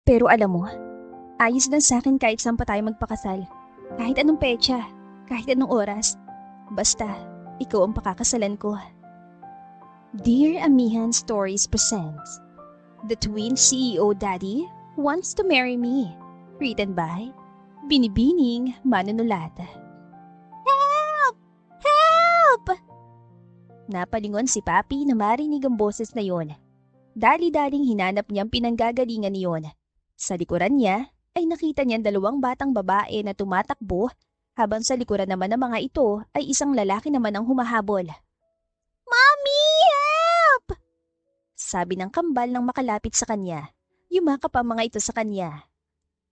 Pero alam mo, ayos lang sa akin kahit saan pa tayo magpakasal. Kahit anong petsa, kahit anong oras. Basta, ikaw ang pakakasalan ko. Dear Amihan Stories presents The Twin CEO Daddy Wants to Marry Me. Written by Binibining Manunulat. Help! Help! Napalingon si Papi na marinig ang boses na yon. Dali-daling hinanap niyang pinanggagalingan niyon. Sa likuran niya ay nakita niyang dalawang batang babae na tumatakbo habang sa likuran naman ng mga ito ay isang lalaki naman ang humahabol. Mommy! Help! Sabi ng kambal nang makalapit sa kanya. Yumakap ang mga ito sa kanya.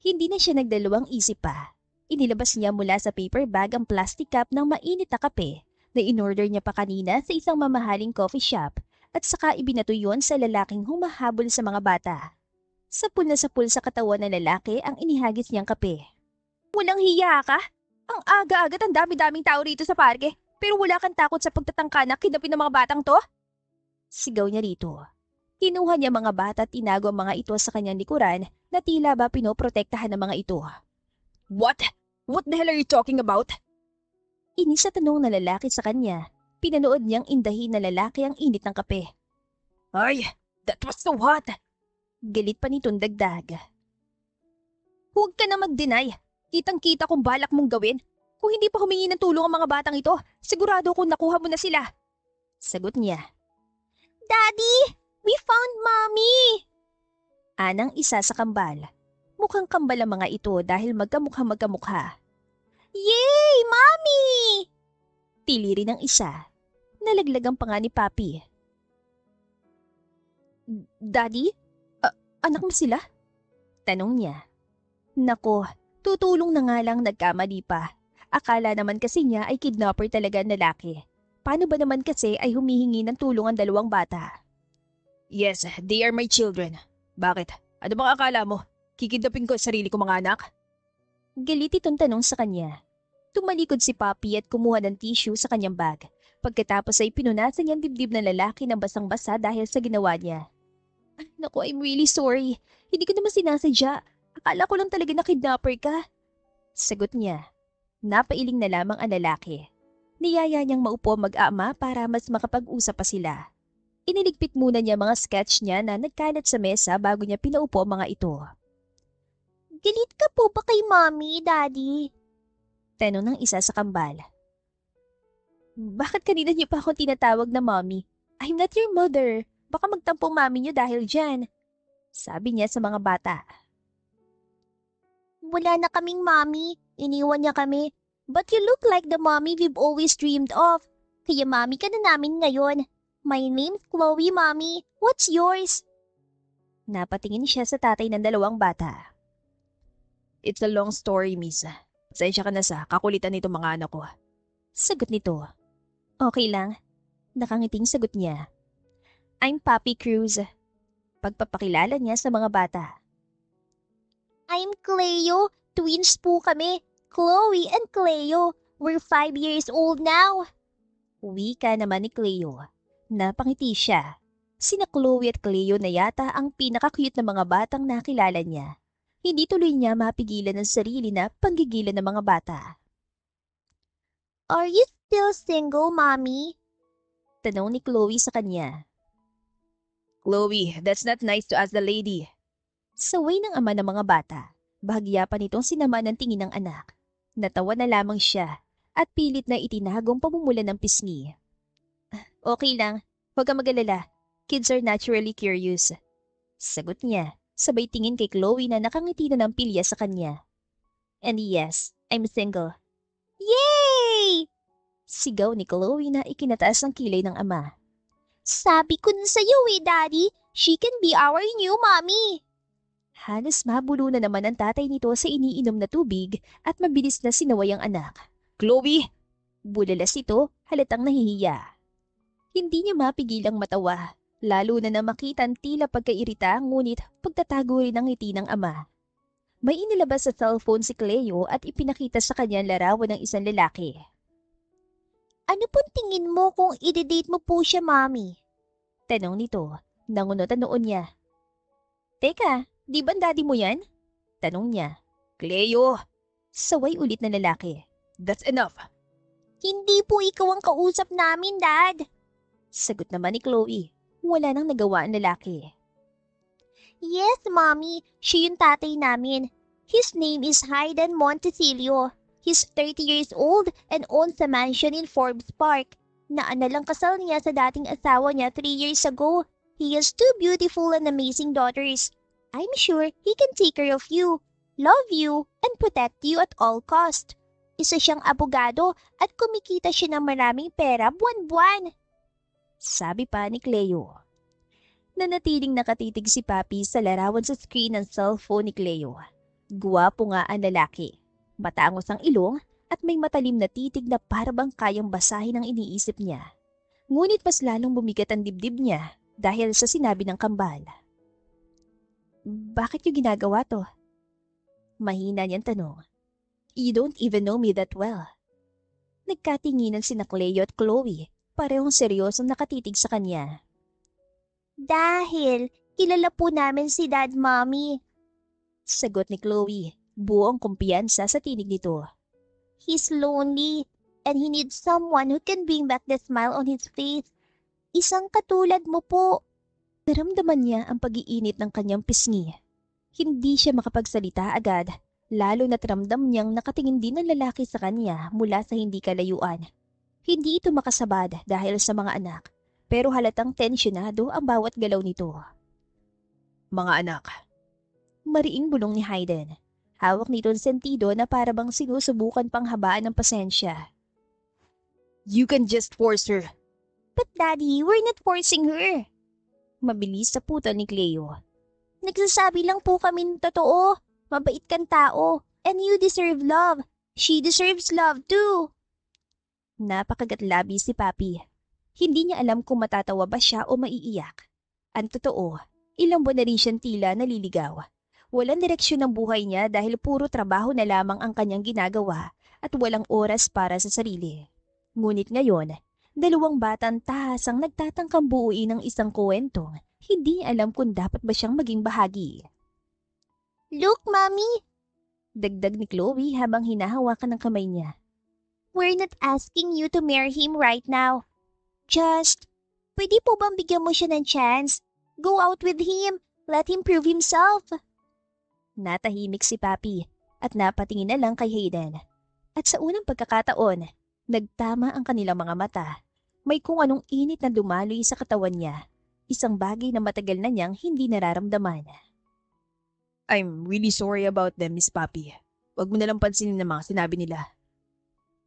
Hindi na siya nagdalawang isip pa. Inilabas niya mula sa paper bag ang plastic cup ng mainit na kape na in-order niya pa kanina sa isang mamahaling coffee shop at saka ibinato yon sa lalaking humahabol sa mga bata. Sapul na sapul sa katawan ng lalaki ang inihagis niyang kape. Walang hiya ka? Ang aga-aga at ang dami-daming tao rito sa parke, pero wala kang takot sa pagtatangka na kidnapin ng mga batang to? Sigaw niya rito. Kinuha niya mga bata at tinago ang mga ito sa kanyang likuran na tila ba pinoprotektahan ng mga ito. What? What the hell are you talking about? Inis sa tanong na lalaki sa kanya. Pinanood niyang indahin na lalaki ang init ng kape. Ay, that was so hot! Galit pa nitong dagdag. Huwag ka na mag-deny. Kitang-kita kung balak mong gawin. Kung hindi pa humingi ng tulong ang mga batang ito, sigurado kung nakuha mo na sila. Sagot niya. Daddy, we found Mommy! Anang isa sa kambal. Mukhang kambal ang mga ito dahil magkamukha. Yay! Mommy! Tili rin ang isa. Nalaglagang pa nga ni Papi. Daddy? Anak mo sila? Tanong niya. Nako, tutulong na nga lang nagkamali pa. Akala naman kasi niya ay kidnapper talaga ang lalaki. Paano ba naman kasi ay humihingi ng tulong ang dalawang bata? Yes, they are my children. Bakit? Ano bang akala mo? Kikidnapin ko sarili ko mga anak? Galit itong tanong sa kanya. Tumalikod si Papi at kumuha ng tissue sa kanyang bag. Pagkatapos ay pinunasan niyang dibdib ng lalaki ng basang-basa dahil sa ginawa niya. Naku, I'm really sorry. Hindi ko naman sinasadya. Akala ko lang talaga na kidnapper ka. Sagot niya. Napailing na lamang ang lalaki. Niyaya niyang maupo mag-ama para mas makapag-usap pa sila. Iniligpit muna niya mga sketch niya na nagkalat sa mesa bago niya pinaupo mga ito. Galit ka po ba kay Mommy, Daddy? Tanong ng isa sa kambal. Bakit kanina niyo pa akong tinatawag na Mommy? I'm not your mother. Baka magtampong Mommy niyo dahil dyan. Sabi niya sa mga bata. Wala na kaming Mommy. Iniwan niya kami. But you look like the Mommy we've always dreamed of. Kaya Mommy ka na namin ngayon. My name's Chloe, Mommy. What's yours? Napatingin siya sa tatay ng dalawang bata. It's a long story, Miss. Pasensya ka na sa kakulitan nito mga anak ko. Sagot nito. Okay lang. Nakangiting sagot niya. I'm Papi Cruz. Pagpapakilala niya sa mga bata. I'm Cleo. Twins po kami. Chloe and Cleo. We're 5 years old now. Wika naman ni Cleo. Napangiti siya. Sina Chloe at Cleo na yata ang pinaka-cute na mga batang nakilala niya. Hindi tuloy niya mapigilan ang sarili na panggigilan ng mga bata. Are you still single, Mommy? Tanong ni Chloe sa kanya. Chloe, that's not nice to ask the lady. Saway ng ama ng mga bata. Bahagya pa nitong sinama ng tingin ng anak. Natawa na lamang siya at pilit na itinagong pamumulan ng pisngi. Okay lang, huwag kang mag-alala. Kids are naturally curious. Sagot niya, sabay tingin kay Chloe na nakangiti na ng pilya sa kanya. And yes, I'm single. Yay! Sigaw ni Chloe na ikinataas ang kilay ng ama. Sabi ko na sa'yo Daddy. She can be our new mommy. Halos mabulo na naman ang tatay nito sa iniinom na tubig at mabilis na sinaway ang anak. Chloe! Bulalas ito, halatang nahihiya. Hindi niya mapigilang matawa, lalo na makita ang tila pagkairita ngunit pagtatago rin ang ngiti ng ama. May inilabas sa cellphone si Cleo at ipinakita sa kanya larawan ng isang lalaki. Ano pong tingin mo kung i-date mo po siya, Mommy? Tanong nito, nangunot ang noon niya. Teka, Di ba ang daddy mo yan? Tanong niya. Cleo! Saway ulit na lalaki. That's enough. Hindi po ikaw ang kausap namin, Dad. Sagot naman ni Chloe. Wala nang nagawa ang lalaki. Yes, Mommy. Siya yung tatay namin. His name is Hayden Montecillo. He's 30 years old and owns a mansion in Forbes Park. Naanalang kasal niya sa dating asawa niya 3 years ago. He has 2 beautiful and amazing daughters. I'm sure he can take care of you, love you, and protect you at all cost. Isa siyang abogado at kumikita siya ng maraming pera buwan-buwan. Sabi pa ni Cleo. Nanatiling nakatitig si Papi sa larawan sa screen ng cellphone ni Cleo. Guwapo nga ang lalaki. Matangos ang ilong at may matalim na titig na parabang kayang basahin ang iniisip niya. Ngunit mas lalong bumigat ang dibdib niya dahil sa sinabi ng kambal. Bakit yung ginagawa to? Mahina niyang tanong. You don't even know me that well. Nagkatinginan sina Cleo at Chloe, parehong seryosong nakatitig sa kanya. Dahil kilala po namin si Dad, Mommy. Sagot ni Chloe, buong kumpiyansa sa tinig nito. He's lonely and he needs someone who can bring back the smile on his face. Isang katulad mo po. Naramdaman niya ang pag-iinit ng kanyang pisngi. Hindi siya makapagsalita agad, lalo na't ramdam niyang nakatingin din ang lalaki sa kanya mula sa hindi kalayuan. Hindi ito makasabad dahil sa mga anak, pero halatang tensyonado ang bawat galaw nito. Mga anak. Mariing bulong ni Hayden. Hawak nito ang sentido na parabang sinusubukan pang habaan ng pasensya. You can just force her. But Daddy, we're not forcing her. Mabilis sa putal ni Cleo. Nagsasabi lang po kami ng totoo. Mabait kang tao. And you deserve love. She deserves love too. Napakagatlabi si Papi. Hindi niya alam kung matatawa ba siya o maiiyak. Ang totoo, ilang buwan na rin siyang tila naliligaw. Walang direksyon ng buhay niya dahil puro trabaho na lamang ang kanyang ginagawa at walang oras para sa sarili. Ngunit ngayon, dalawang batang tahasang nagtatangkang buuin ng isang kwentong, hindi alam kung dapat ba siyang maging bahagi. Look, Mommy! Dagdag ni Chloe habang hinahawakan ng kamay niya. We're not asking you to marry him right now. Just, pwede po bang bigyan mo siya ng chance? Go out with him. Let him prove himself. Natahimik si Papi at napatingin na lang kay Hayden. At sa unang pagkakataon, nagtama ang kanilang mga mata. May kung anong init na dumaloy sa katawan niya. Isang bagay na matagal na niyang hindi nararamdaman. I'm really sorry about them, Miss Papi. Huwag mo nalang pansinin ang mga sinabi nila.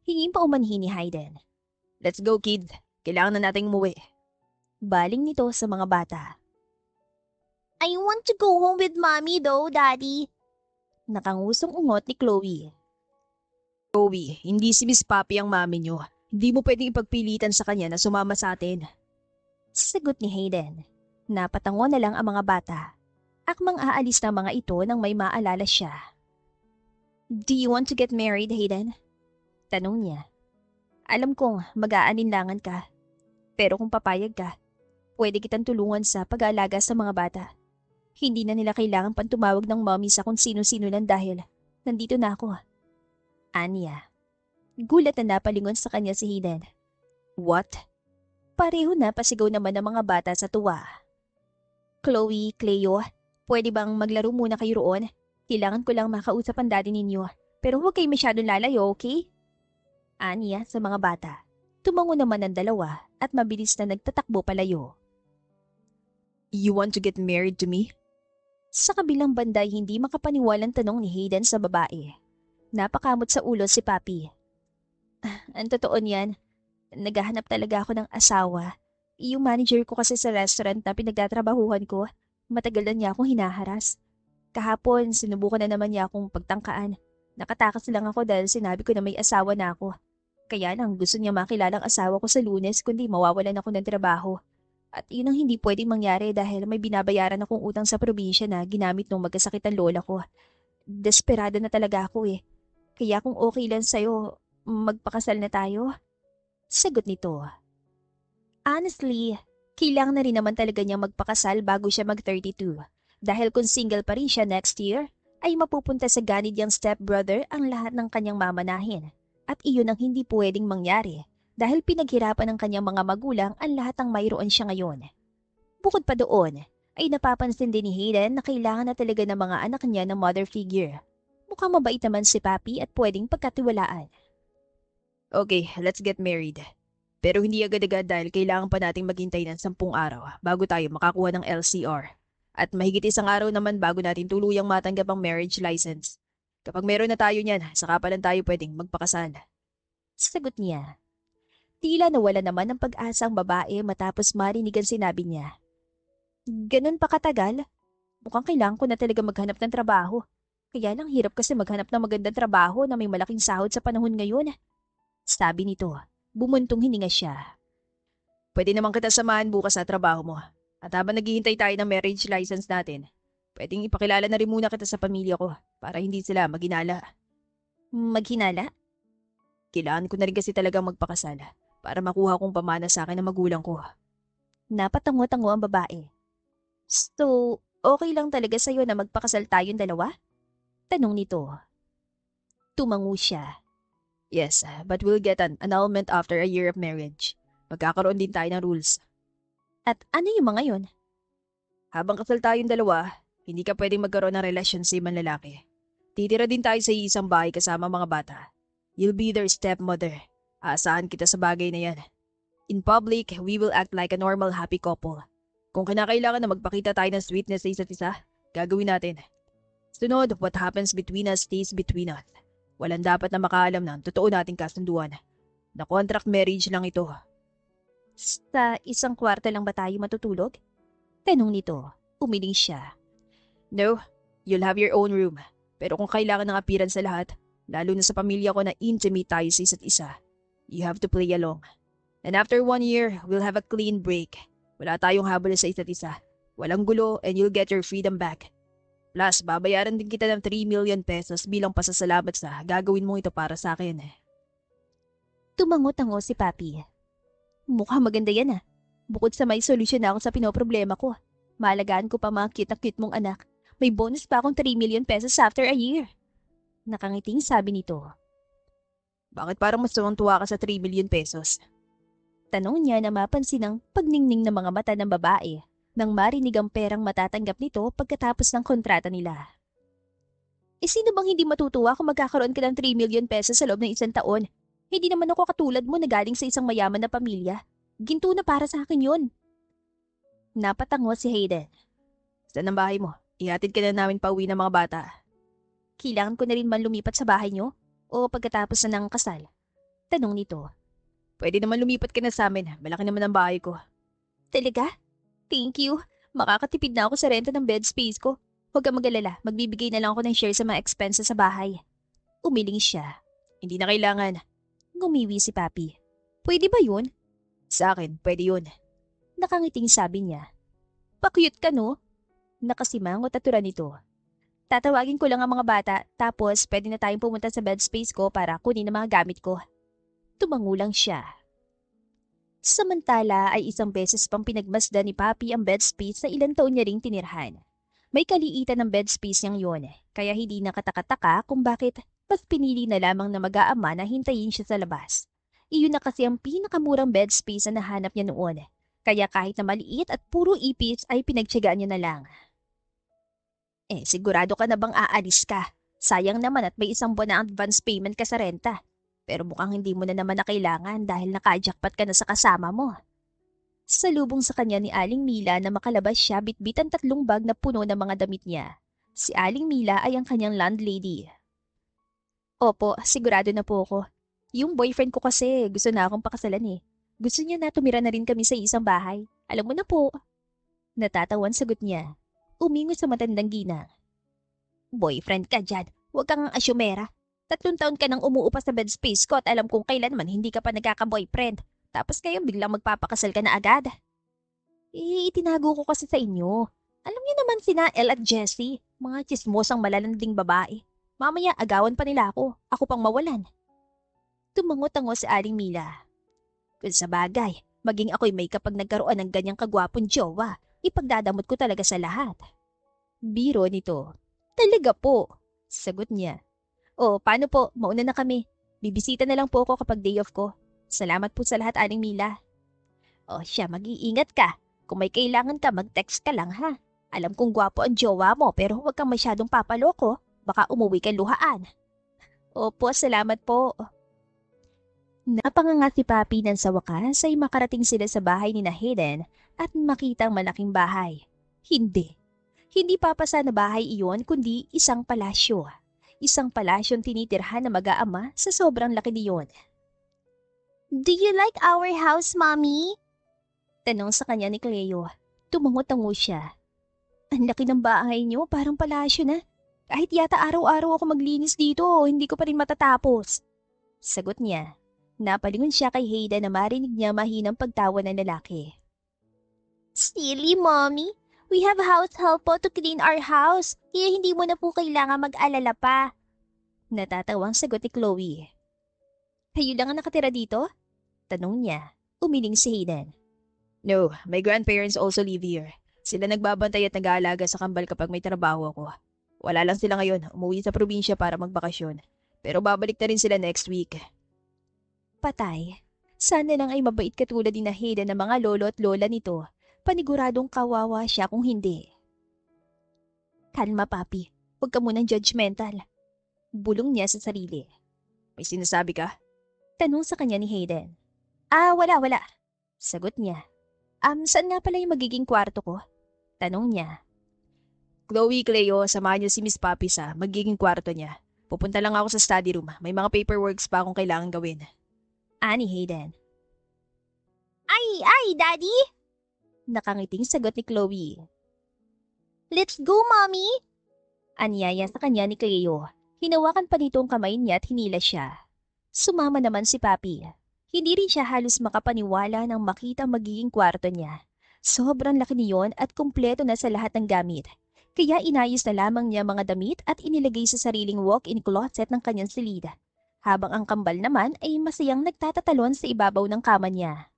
Hingin pa umanhin ni Hayden. Let's go, kid. Kailangan na nating umuwi. Baling nito sa mga bata. I want to go home with Mommy though, Daddy. Nakangusong ungot ni Chloe. Chloe, hindi si Miss Papi ang mami niyo. Hindi mo pwedeng ipagpilitan sa kanya na sumama sa atin. Sagot ni Hayden. Napatango na lang ang mga bata. Akmang aalis na mga ito nang may maalala siya. Do you want to get married, Hayden? Tanong niya. Alam kong mag-aalinlangan ka. Pero kung papayag ka, pwede kitang tulungan sa pag-aalaga sa mga bata. Hindi na nila kailangan pang tumawag ng mommy sa kung sino-sino lang dahil nandito na ako. Anya. Gulat na napalingon sa kanya si Hayden. What? Pareho na pasigaw naman ng mga bata sa tuwa. Chloe, Cleo, pwede bang maglaro muna kayo roon? Kailangan ko lang makausap ang daddy ninyo. Pero huwag kayo masyadong lalayo, okay? Anya sa mga bata. Tumango naman ang dalawa at mabilis na nagtatakbo palayo. You want to get married to me? Sa kabilang banday hindi makapaniwalang tanong ni Hayden sa babae. Napakamot sa ulo si Papi. Ang totoo niyan, naghahanap talaga ako ng asawa. Yung manager ko kasi sa restaurant na pinagtatrabahuhan ko, matagal na niya akong hinaharas. Kahapon, sinubukan na naman niya akong pagtangkaan. Nakatakas lang ako dahil sinabi ko na may asawa na ako. Kaya lang gusto niya makilalang asawa ko sa Lunes kundi mawawalan ako ng trabaho. At yun ang hindi pwedeng mangyari dahil may binabayaran akong utang sa probinsya na ginamit nung magkasakit ang lola ko. Desperado na talaga ako eh. Kaya kung okay lang sa'yo, magpakasal na tayo? Sagot nito. Honestly, kailangan na rin naman talaga niyang magpakasal bago siya mag-32. Dahil kung single pa rin siya next year, ay mapupunta sa ganid niyang stepbrother ang lahat ng kanyang mamanahin. At iyon ang hindi pwedeng mangyari dahil pinaghirapan ng kanyang mga magulang ang lahat ng mayroon siya ngayon. Bukod pa doon, ay napapansin din ni Hayden na kailangan na talaga ng mga anak niya ng mother figure. Mukhang mabait naman si Papi at pwedeng pagkatiwalaan. Okay, let's get married. Pero hindi agad-agad dahil kailangan pa nating maghintay ng 10 araw bago tayo makakuha ng LCR. At mahigit 1 araw naman bago natin tuluyang matanggap ang marriage license. Kapag meron na tayo niyan, saka pa lang tayo pwedeng magpakasal. Sagot niya. Tila nawala naman ng pag-asa ang babae matapos marinig ang sinabi niya. Ganun pa katagal? Mukhang kailangan ko na talaga maghanap ng trabaho. Kaya lang hirap kasi maghanap ng magandang trabaho na may malaking sahod sa panahon ngayon. Sabi nito, bumuntong hininga siya. Pwede naman kita samahan bukas sa trabaho mo. At habang naghihintay tayo ng marriage license natin, pwedeng ipakilala na rin muna kita sa pamilya ko para hindi sila maghinala. Maghinala? Kailangan ko na rin kasi talagang magpakasal para makuha kong pamana sa akin ng magulang ko. Napatango-tango ang babae. So, okay lang talaga sa'yo na magpakasal tayong dalawa? Tanong nito. Tumango siya. Yes, but we'll get an annulment after a year of marriage. Magkakaroon din tayo ng rules. At ano yung mga yun? Habang kasal tayong dalawa, hindi ka pwedeng magkaroon ng relasyon sa ibang lalaki. Titira din tayo sa isang bahay kasama mga bata. You'll be their stepmother. Aasahan kita sa bagay na yan. In public, we will act like a normal happy couple. Kung kinakailangan na magpakita tayo ng sweetness sa isa't isa, gagawin natin. Sunod, what happens between us stays between us. Walang dapat na makaalam ng totoo nating kasunduan. Na contract marriage lang ito. Sa isang kwarto lang ba tayo matutulog? Tanong nito. Umiling siya. No, you'll have your own room. Pero kung kailangan ng appearance sa lahat, lalo na sa pamilya ko na intimate tayo sa isa't isa, you have to play along. And after 1 year, we'll have a clean break. Wala tayong habol sa isa't isa. Walang gulo and you'll get your freedom back. Plus, babayaran din kita ng 3 million pesos bilang pasasalamat sa gagawin mo ito para sa akin. Tumango-tango si Papi. Mukhang maganda yan ah. Bukod sa may solusyon na ako sa pinoproblema ko, maalagaan ko pa mga cute mong anak. May bonus pa akong 3 million pesos after a year. Nakangiting sabi nito. Bakit parang mas tuwang-tuwa ka sa 3 million pesos? Tanong niya na mapansin ang pagningning ng mga mata ng babae nang marinig ang perang matatanggap nito pagkatapos ng kontrata nila. Sino bang hindi matutuwa kung magkakaroon ka ng 3 million pesos sa loob ng 1 taon? Hindi naman ako katulad mo na galing sa isang mayaman na pamilya. Ginto na para sa akin yun. Napatango si Hayden. Saan ang bahay mo? Ihatid ka na namin pauwi ng mga bata. Kailangan ko na rin man lumipat sa bahay niyo o pagkatapos na ng kasal? Tanong nito. Pwede naman lumipat ka na sa amin. Malaki naman ang bahay ko. Talaga? Thank you. Makakatipid na ako sa renta ng bed space ko. Huwag kang mag-alala. Magbibigay na lang ako ng share sa mga expenses sa bahay. Umiling siya. Hindi na kailangan. Ngumiwi si Papi. Pwede ba yun? Sa akin, pwede yun. Nakangiting sabi niya. Pa-cute ka no? Nakasimangot at tura nito. Tatawagin ko lang ang mga bata tapos pwede na tayong pumunta sa bed space ko para kunin ang mga gamit ko. Tumango lang siya. Samantala ay isang beses pang pinagmasdan ni Papi ang bed space sa ilang taon niya ring tinirhan. May kaliitan ng bed space niyang yun, kaya hindi nakataka-taka kung bakit mas pinili na lamang na mag-aama na hintayin siya sa labas. Iyon na kasi ang pinakamurang bed space na nahanap niya noon, kaya kahit na maliit at puro ipis ay pinagtiyagaan niya na lang. Sigurado ka na bang aalis ka? Sayang naman at may 1 buwan na advance payment ka sa renta. Pero mukhang hindi mo na naman na kailangan dahil naka-jackpot ka na sa kasama mo. Salubong sa kanya ni Aling Mila na makalabas siya bitbit ang 3 bag na puno ng mga damit niya. Si Aling Mila ay ang kanyang landlady. Opo, sigurado na po ako. Yung boyfriend ko kasi gusto na akong pakasalan eh. Gusto niya na tumira na rin kami sa isang bahay. Alam mo na po. Natatawan sagot niya. Umingo sa matandang ginang. Boyfriend ka dyan. Huwag kang asyumera. 3 taon ka nang umuupa sa bed space ko at alam kong kailanman hindi ka pa nagkaka-boyfriend. Tapos kayo biglang magpapakasal ka na agad. Itinago ko kasi sa inyo. Alam niyo naman sina Elle at Jessie, mga tsismosang malalanding babae. Mamaya agawan pa nila ako. Ako pang mawalan. Tumango-tango si Aling Mila. Kung sa bagay, maging ako'y may kapag nagkaroon ng ganyang kagwapong jowa, ipagdadamot ko talaga sa lahat. Biro nito. Talaga po. Sagot niya. O, paano po? Mauna na kami. Bibisita na lang po ako kapag day off ko. Salamat po sa lahat, Aling Mila. O siya, mag-iingat ka. Kung may kailangan ka, mag-text ka lang ha. Alam kong gwapo ang jowa mo pero huwag kang masyadong papaloko. Baka umuwi kang luhaan. Opo, salamat po. Napanganga si Papi nang sa wakas ay makarating sila sa bahay ni na Hayden at makita ang malaking bahay. Hindi. Hindi papasa na bahay iyon kundi isang palasyo. Isang palasyong tinitirhan na mag-aama sa sobrang laki niyon. Do you like our house, Mommy? Tanong sa kanya ni Cleo. Tumango-tango siya. Ang laki ng bahay niyo, parang palasyo na. Kahit yata araw-araw ako maglinis dito, hindi ko pa rin matatapos. Sagot niya. Napalingon siya kay Hayden na marinig niya mahinang pagtawa ng lalaki. Silly, Mommy. We have house help po to clean our house, kaya hindi mo na po kailangan mag-alala pa. Natatawang sagot ni Chloe. Kayo lang ang nakatira dito? Tanong niya. Umiling si Hayden. No, my grandparents also live here. Sila nagbabantay at nag-aalaga sa kambal kapag may trabaho ako. Wala lang sila ngayon, umuwi sa probinsya para magbakasyon. Pero babalik na rin sila next week. Patay. Sana lang ay mabait katulad ni na Hayden ng mga lolo at lola nito. Paniguradong kawawa siya kung hindi. Kalma, Papi. Huwag ka munang judgmental. Bulong niya sa sarili. May sinasabi ka? Tanong sa kanya ni Hayden. Wala. Sagot niya. Saan nga pala yung magiging kwarto ko? Tanong niya. Chloe, Cleo, samahan niyo si Miss Papi sa magiging kwarto niya. Pupunta lang ako sa study room. May mga paperworks pa akong kailangan gawin. Ani Hayden. Ay, Daddy! Nakangiting sagot ni Chloe. Let's go, Mommy! Anyaya sa kanya ni Cleo. Hinawakan pa nito ang kamay niya at hinila siya. Sumama naman si Papi. Hindi rin siya halos makapaniwala nang makita magiging kwarto niya. Sobrang laki niyon at kumpleto na sa lahat ng gamit. Kaya inayos na lamang niya mga damit at inilagay sa sariling walk-in closet ng kanyang silid. Habang ang kambal naman ay masayang nagtatatalon sa ibabaw ng kama niya.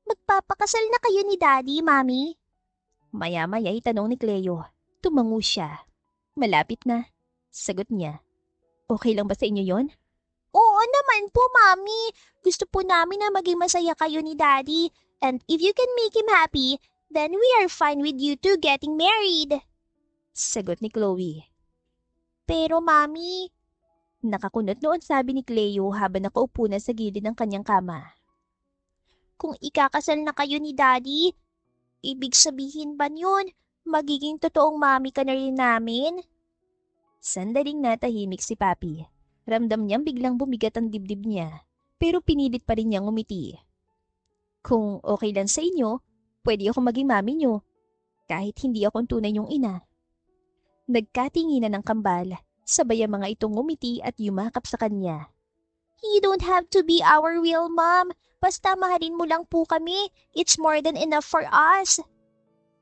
Magpapakasal na kayo ni Daddy, Mommy? Maya-maya itanong ni Cleo. Tumango siya. Malapit na. Sagot niya. Okay lang ba sa inyo yon? Oo naman po, Mommy. Gusto po namin na maging masaya kayo ni Daddy. And if you can make him happy, then we are fine with you two getting married. Sagot ni Chloe. Pero, Mommy... Nakakunot noon sabi ni Cleo habang nakaupo na sa gilid ng kanyang kama. Kung ikakasal na kayo ni Daddy, ibig sabihin ba yun, magiging totoong mami ka na rin namin? Sandaling natahimik si Papi. Ramdam niyang biglang bumigat ang dibdib niya, pero pinilit pa rin niyang umiti. Kung okay lang sa inyo, pwede ako maging mami niyo, kahit hindi akong tunay niyong ina. Nagkatinginan ng kambal, sabay ang mga itong ngumiti at yumakap sa kanya. You don't have to be our real mom. Basta mahalin mo lang po kami. It's more than enough for us.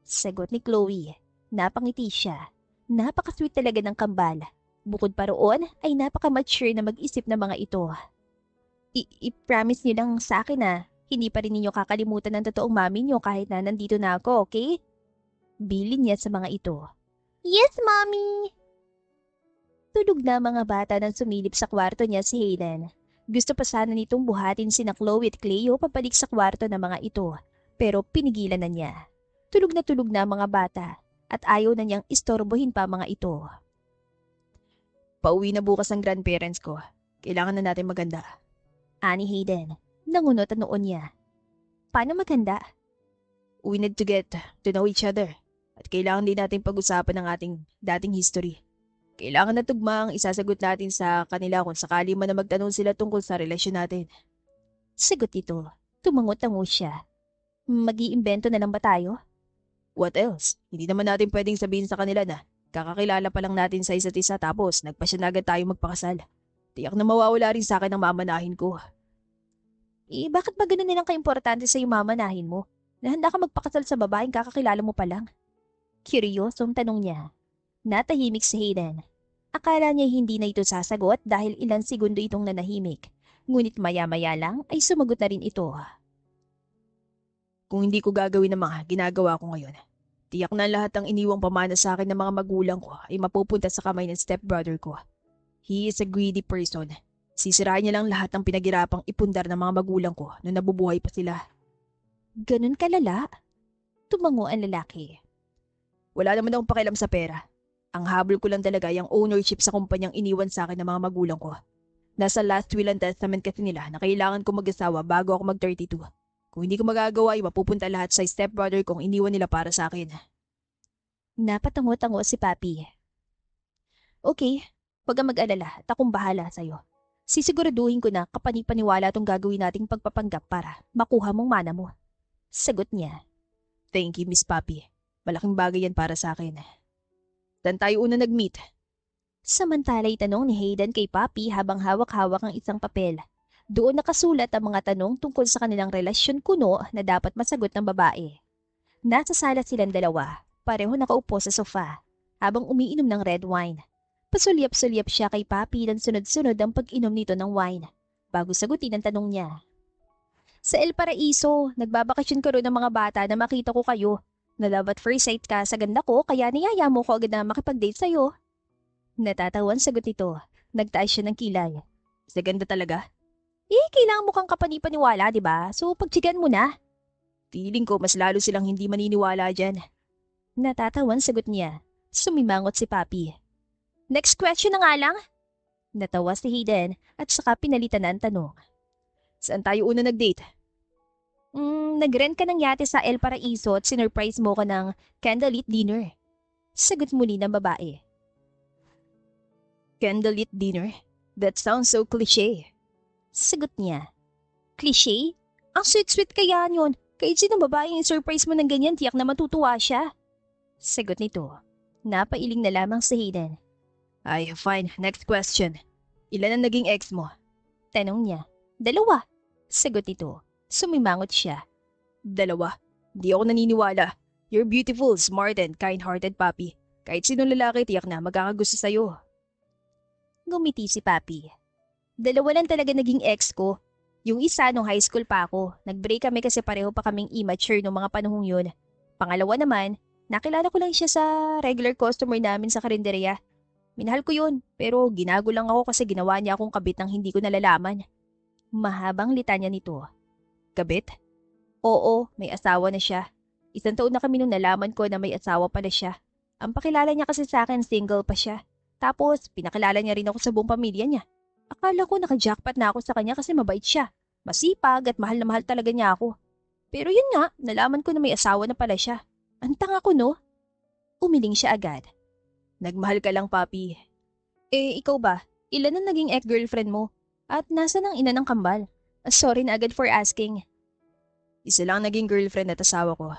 Sagot ni Chloe. Napangiti siya. Napaka-sweet talaga ng kambal. Bukod pa roon ay napaka-mature na mag-isip ng mga ito. I-promise niyo lang sa akin na hindi pa rin ninyo kakalimutan ng totoong mami niyo kahit na nandito na ako, okay? Bilin niya sa mga ito. Yes, Mommy! Tulog na mga bata nang sumilip sa kwarto niya si Hayden. Gusto pa sana nitong buhatin sina Chloe at Cleo pabalik sa kwarto ng mga ito, pero pinigilan na niya. Tulog na mga bata at ayaw na niyang istorbohin pa mga ito. Pauwi na bukas ang grandparents ko. Kailangan na natin maganda. Ani Hayden, nangunot ang noon niya. Paano maganda? We need to get to know each other. At kailangan din natin pag-usapan ang ating dating history. Kailangan na tugma ang isasagot natin sa kanila kung sakali man na magtanong sila tungkol sa relasyon natin. Sagot ito. Tumangot-tango siya. Mag-iimbento na lang ba tayo? What else? Hindi naman natin pwedeng sabihin sa kanila na kakakilala pa lang natin sa isa't isa tapos nagpasya na agad tayo magpakasal. Tiyak na mawawala rin sa akin ang mamanahin ko. Bakit ba ganun nilang kaimportante sa yung mamanahin mo? Na handa ka magpakasal sa babaeng kakakilala mo pa lang? Kuryosong tanong niya. Natahimik si Hayden. Akala niya hindi na ito sasagot dahil ilang segundo itong nanahimik. Ngunit maya-maya lang ay sumagot na rin ito. Kung hindi ko gagawin ang mga ginagawa ko ngayon, Tiyak na lahat ng iniwang pamana sa akin ng mga magulang ko ay mapupunta sa kamay ng stepbrother ko. He is a greedy person. Sisirain niya lang lahat ng pinaghirapang ipundar ng mga magulang ko nung nabubuhay pa sila. Ganun kalala? Tumango ang lalaki. Wala naman akong pakialam sa pera. Ang habol ko lang talaga yung ownership sa kumpanyang iniwan sa akin ng mga magulang ko. Nasa last will and testament kasi nila na kailangan ko mag-asawa bago ako mag-32. Kung hindi ko magagawa, ay mapupunta lahat sa stepbrother kong iniwan nila para sa akin. Napatango-tango si Papi. Okay, huwag kang mag-alala at akong bahala sa'yo. Sisiguraduhin ko na kapanipaniwala itong gagawin nating pagpapanggap para makuha mong mana mo. Sagot niya. Thank you, Miss Papi. Malaking bagay yan para sa akin. Saan tayo una nag-meet? Samantala'y tanong ni Hayden kay Papi habang hawak-hawak ang isang papel. Doon nakasulat ang mga tanong tungkol sa kanilang relasyon kuno na dapat masagot ng babae. Nasa sala silang dalawa, pareho nakaupo sa sofa, habang umiinom ng red wine. Pasulyap-sulyap siya kay Papi ng sunod-sunod ang pag-inom nito ng wine, bago sagutin ang tanong niya. Sa El Paraiso, nagbabakasyon ko rin ng mga bata na makita ko kayo. Na love at first sight ka sa ganda ko kaya niyaya mo ko agad na makipag-date sa'yo. Natatawan sagot nito. Nagtaas siya ng kilay. Sa ganda talaga? Kailangan mo kang kapanipaniwala, di ba? So, pagtsigan mo na. Feeling ko mas lalo silang hindi maniniwala dyan. Natatawan sagot niya. Sumimangot si Papi. Next question na nga lang. Natawa si Hayden at saka pinalitan na ang tanong. Saan tayo una nag-date? Nag-rent ka ng yate sa El Paraiso at sinurprise mo ka ng candlelit dinner. Sagot muli ng babae. Candlelit dinner? That sounds so cliché. Sagot niya. Cliché? Ang sweet-sweet kaya yun. Kahit sinong babae yung surprise mo ng ganyan, tiyak na matutuwa siya. Sagot nito. Napailing na lamang si Hayden. Ay, fine. Next question. Ilan ang naging ex mo? Tanong niya. 2. Sagot nito. Sumimangot siya. 2? Di ako naniniwala. You're beautiful, smart, and kind-hearted, Papi. Kahit sinong lalaki, tiyak na magkakagusto sa'yo. Ngumiti si Papi. 2 lang talaga naging ex ko. Yung isa nung high school pa ako. Nag-break kami kasi pareho pa kaming immature nung mga panahong yun. Pangalawa naman, nakilala ko lang siya sa regular customer namin sa karinderya. Minahal ko yun, pero ginago lang ako kasi ginawa niya akong kabit ng hindi ko nalalaman. Mahabang litanya nito. Kabit? Oo, may asawa na siya. 1 taon na kami nung nalaman ko na may asawa pala siya. Ang pakilala niya kasi sa akin, single pa siya. Tapos, pinakilala niya rin ako sa buong pamilya niya. Akala ko naka-jackpot na ako sa kanya kasi mabait siya. Masipag at mahal na mahal talaga niya ako. Pero yun nga, nalaman ko na may asawa na pala siya. Ang tanga ko, no? Umiling siya agad. Nagmahal ka lang, Papi. Ikaw ba? Ilan ang naging ex-girlfriend mo? At nasa ng ina ng kambal? Sorry na agad for asking. Isa lang naging girlfriend at asawa ko.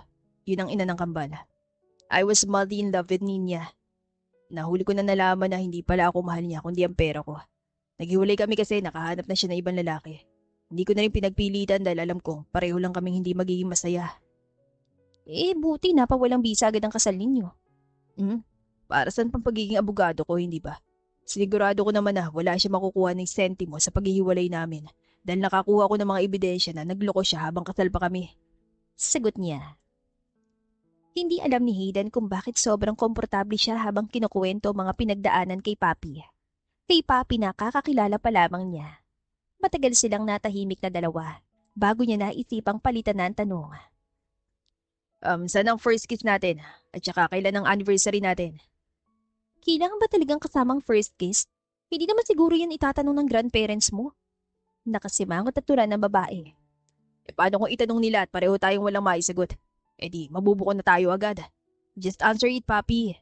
Yun ang ina ng kambal. I was madly in love with Nina. Nahuli ko na nalaman na hindi pala ako mahal niya kundi ang pera ko. Naghiwalay kami kasi nakahanap na siya ng ibang lalaki. Hindi ko na rin pinagpilitan dahil alam kong pareho lang kaming hindi magiging masaya. Buti napawalang bisa agad ang kasal ninyo. Para saan pang pagiging abogado ko, hindi ba? Sinigurado ko naman na wala siya makukuha ng sentimo sa paghihiwalay namin. Dahil nakakuha ko ng mga ebidensya na nagloko siya habang kasal pa kami. Sagot niya. Hindi alam ni Hayden kung bakit sobrang komportable siya habang kinukuwento mga pinagdaanan kay Papi. Kay Papi na kakakilala pa lamang niya. Matagal silang natahimik na dalawa bago niya naisipang palitan na ang tanong. Saan ang first kiss natin? At saka kailan ang anniversary natin? Kailangan ba talagang kasamang first kiss? Hindi naman siguro yan itatanong ng grandparents mo. Nakasimangot at turan ng babae. Paano kung itanong nila at pareho tayong walang maisagot? Di, mabubuko na tayo agad. Just answer it, Papi.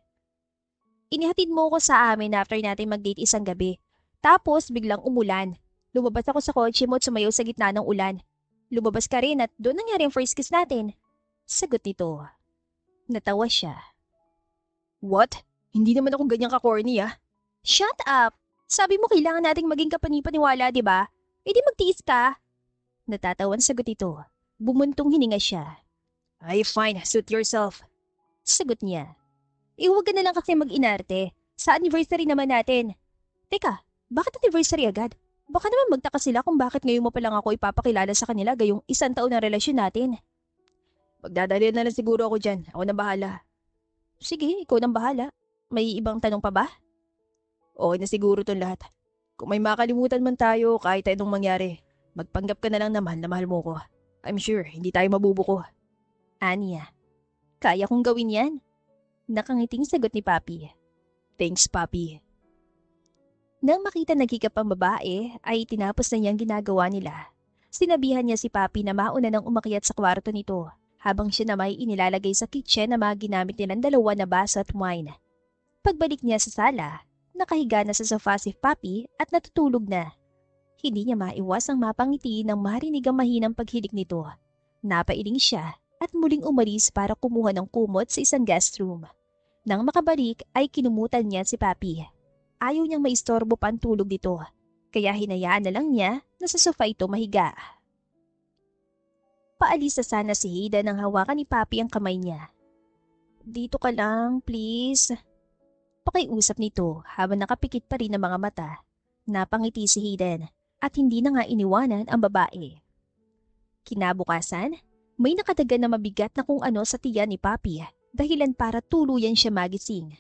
Inihatid mo ko sa amin after natin mag-date isang gabi. Tapos biglang umulan. Lumabas ako sa kotse mo at sumayaw sa gitna ng ulan. Lumabas ka rin at doon nangyari ang first kiss natin. Sagot nito. Natawa siya. What? Hindi naman ako ganyan ka-corny, ah. Shut up! Sabi mo kailangan nating maging kapanipaniwala, di ba? Di magtiis ka. Natatawan sagot ito. Bumuntong hininga siya. Ay, fine. Suit yourself. Sagot niya. Huwag ka na lang kasi mag-inarte. Sa anniversary naman natin. Teka, bakit anniversary agad? Baka naman magtaka sila kung bakit ngayon mo pa lang ako ipapakilala sa kanila gayong 1 taon na relasyon natin. Magdadali na lang siguro ako dyan. Ako na bahala. Sige, ikaw nang bahala. May ibang tanong pa ba? Okay na siguro tong lahat. Kung may makalimutan man tayo kahit anong mangyari, magpanggap ka na lang na mahal mo ko. I'm sure hindi tayo mabubuko. Anya, kaya kong gawin yan. Nakangiting sagot ni Papi. Thanks, Papi. Nang makita nagkikap ang babae, ay tinapos na niyang ginagawa nila. Sinabihan niya si Papi na mauna nang umakyat sa kwarto nito, habang siya na may inilalagay sa kitchen na mga ginamit nilang dalawa na baso at wine. Pagbalik niya sa sala, nakahiga na sa sofa si Papi at natutulog na. Hindi niya maiwas ang mapangiti nang marinig ang mahinang paghilik nito. Napailing siya at muling umalis para kumuha ng kumot sa isang guest room. Nang makabalik ay kinumutan niya si Papi. Ayaw niyang maistorbo pa ang tulog nito, kaya hinayaan na lang niya na sa sofa ito mahiga. Paalis na sana si Hayden nang hawakan ni Papi ang kamay niya. Dito ka lang, please. Pakiusap nito habang nakapikit pa rin ang mga mata. Napangiti si Hayden at hindi na nga iniwanan ang babae. Kinabukasan, may nakadagan na mabigat na kung ano sa tiyan ni Papi, dahilan para tuluyan siya magising.